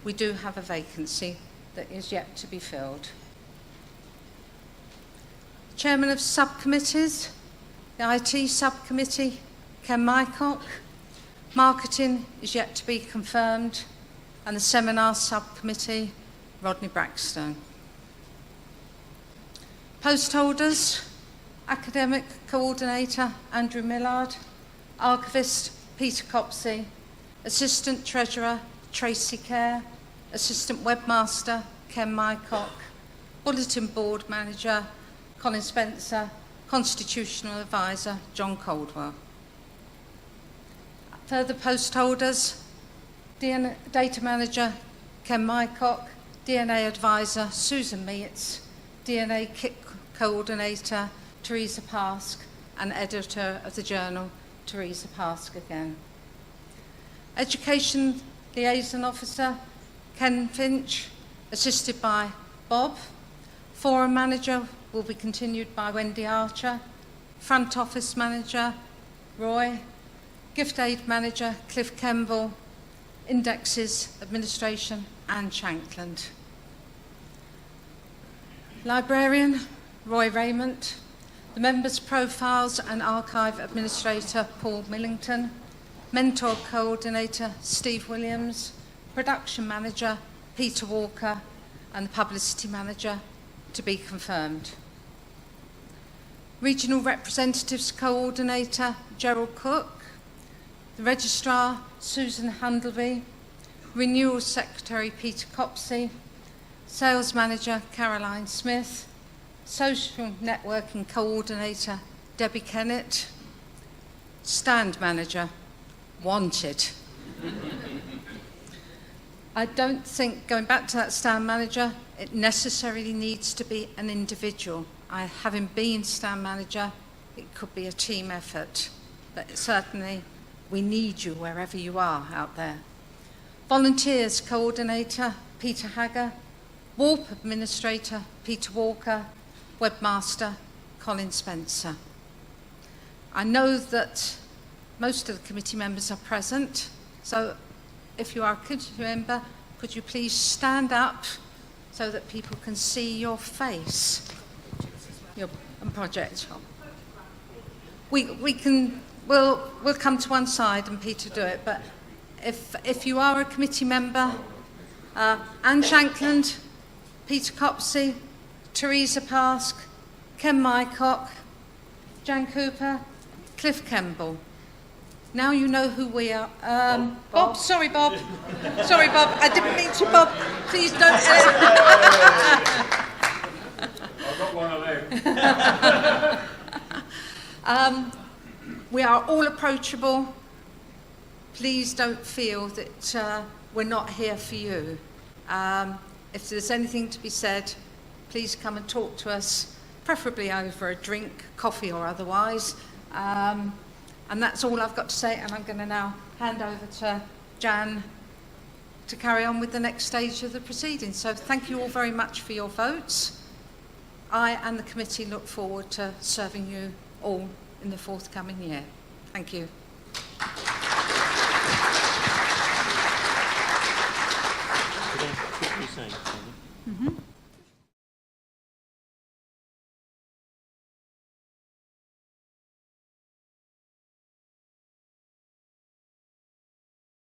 We do have a vacancy that is yet to be filled. Chairman of subcommittees, the IT subcommittee, Ken Mycock. Marketing is yet to be confirmed, and the seminar subcommittee, Rodney Braxton. Post holders, academic coordinator, Andrew Millard. Archivist, Peter Copsey. Assistant treasurer, Tracy Kerr. Assistant webmaster, Ken Mycock. Bulletin board manager, Colin Spencer. Constitutional advisor, John Coldwell. Further post holders, data manager, Ken Mycock. DNA advisor, Susan Meets. DNA kit coordinator, Teresa Pask, and editor of the journal, Teresa Pask again. Education liaison officer, Ken Finch, assisted by Bob. Forum manager will be continued by Wendy Archer. Front office manager, Roy. Gift aid manager, Cliff Kemble. Indexes administration, Anne Shankland. Librarian, Roy Raymond. The members' profiles and archive administrator, Paul Millington. Mentor coordinator, Steve Williams. Production manager, Peter Walker. And the publicity manager, to be confirmed. Regional representatives coordinator, Gerald Cook. The registrar, Susan Handleby. Renewal secretary, Peter Copsey. Sales manager, Caroline Smith. Social networking coordinator, Debbie Kennett. Stand manager, wanted. I don't think, going back to that stand manager, it necessarily needs to be an individual. Having been stand manager, it could be a team effort, but certainly we need you wherever you are out there. Volunteers coordinator, Peter Hagger. Warp administrator, Peter Walker. Webmaster, Colin Spencer. I know that most of the committee members are present, so if you are a committee member, could you please stand up so that people can see your face, your project. We'll come to one side and Peter do it, but if you are a committee member, Anne Shankland, Peter Copsey, Teresa Pask, Ken Mycock, Jan Cooper, Cliff Kemble. Now you know who we are. Bob, sorry, Bob. Sorry, Bob. I didn't mean to, Bob. Please don't. I've got one of them. we are all approachable. Please don't feel that we're not here for you. If there's anything to be said, please come and talk to us, preferably over a drink, coffee or otherwise. And that's all I've got to say, and I'm going to now hand over to Jan to carry on with the next stage of the proceedings. So thank you all very much for your votes. I and the committee look forward to serving you all in the forthcoming year. Thank you. Could I quickly say something?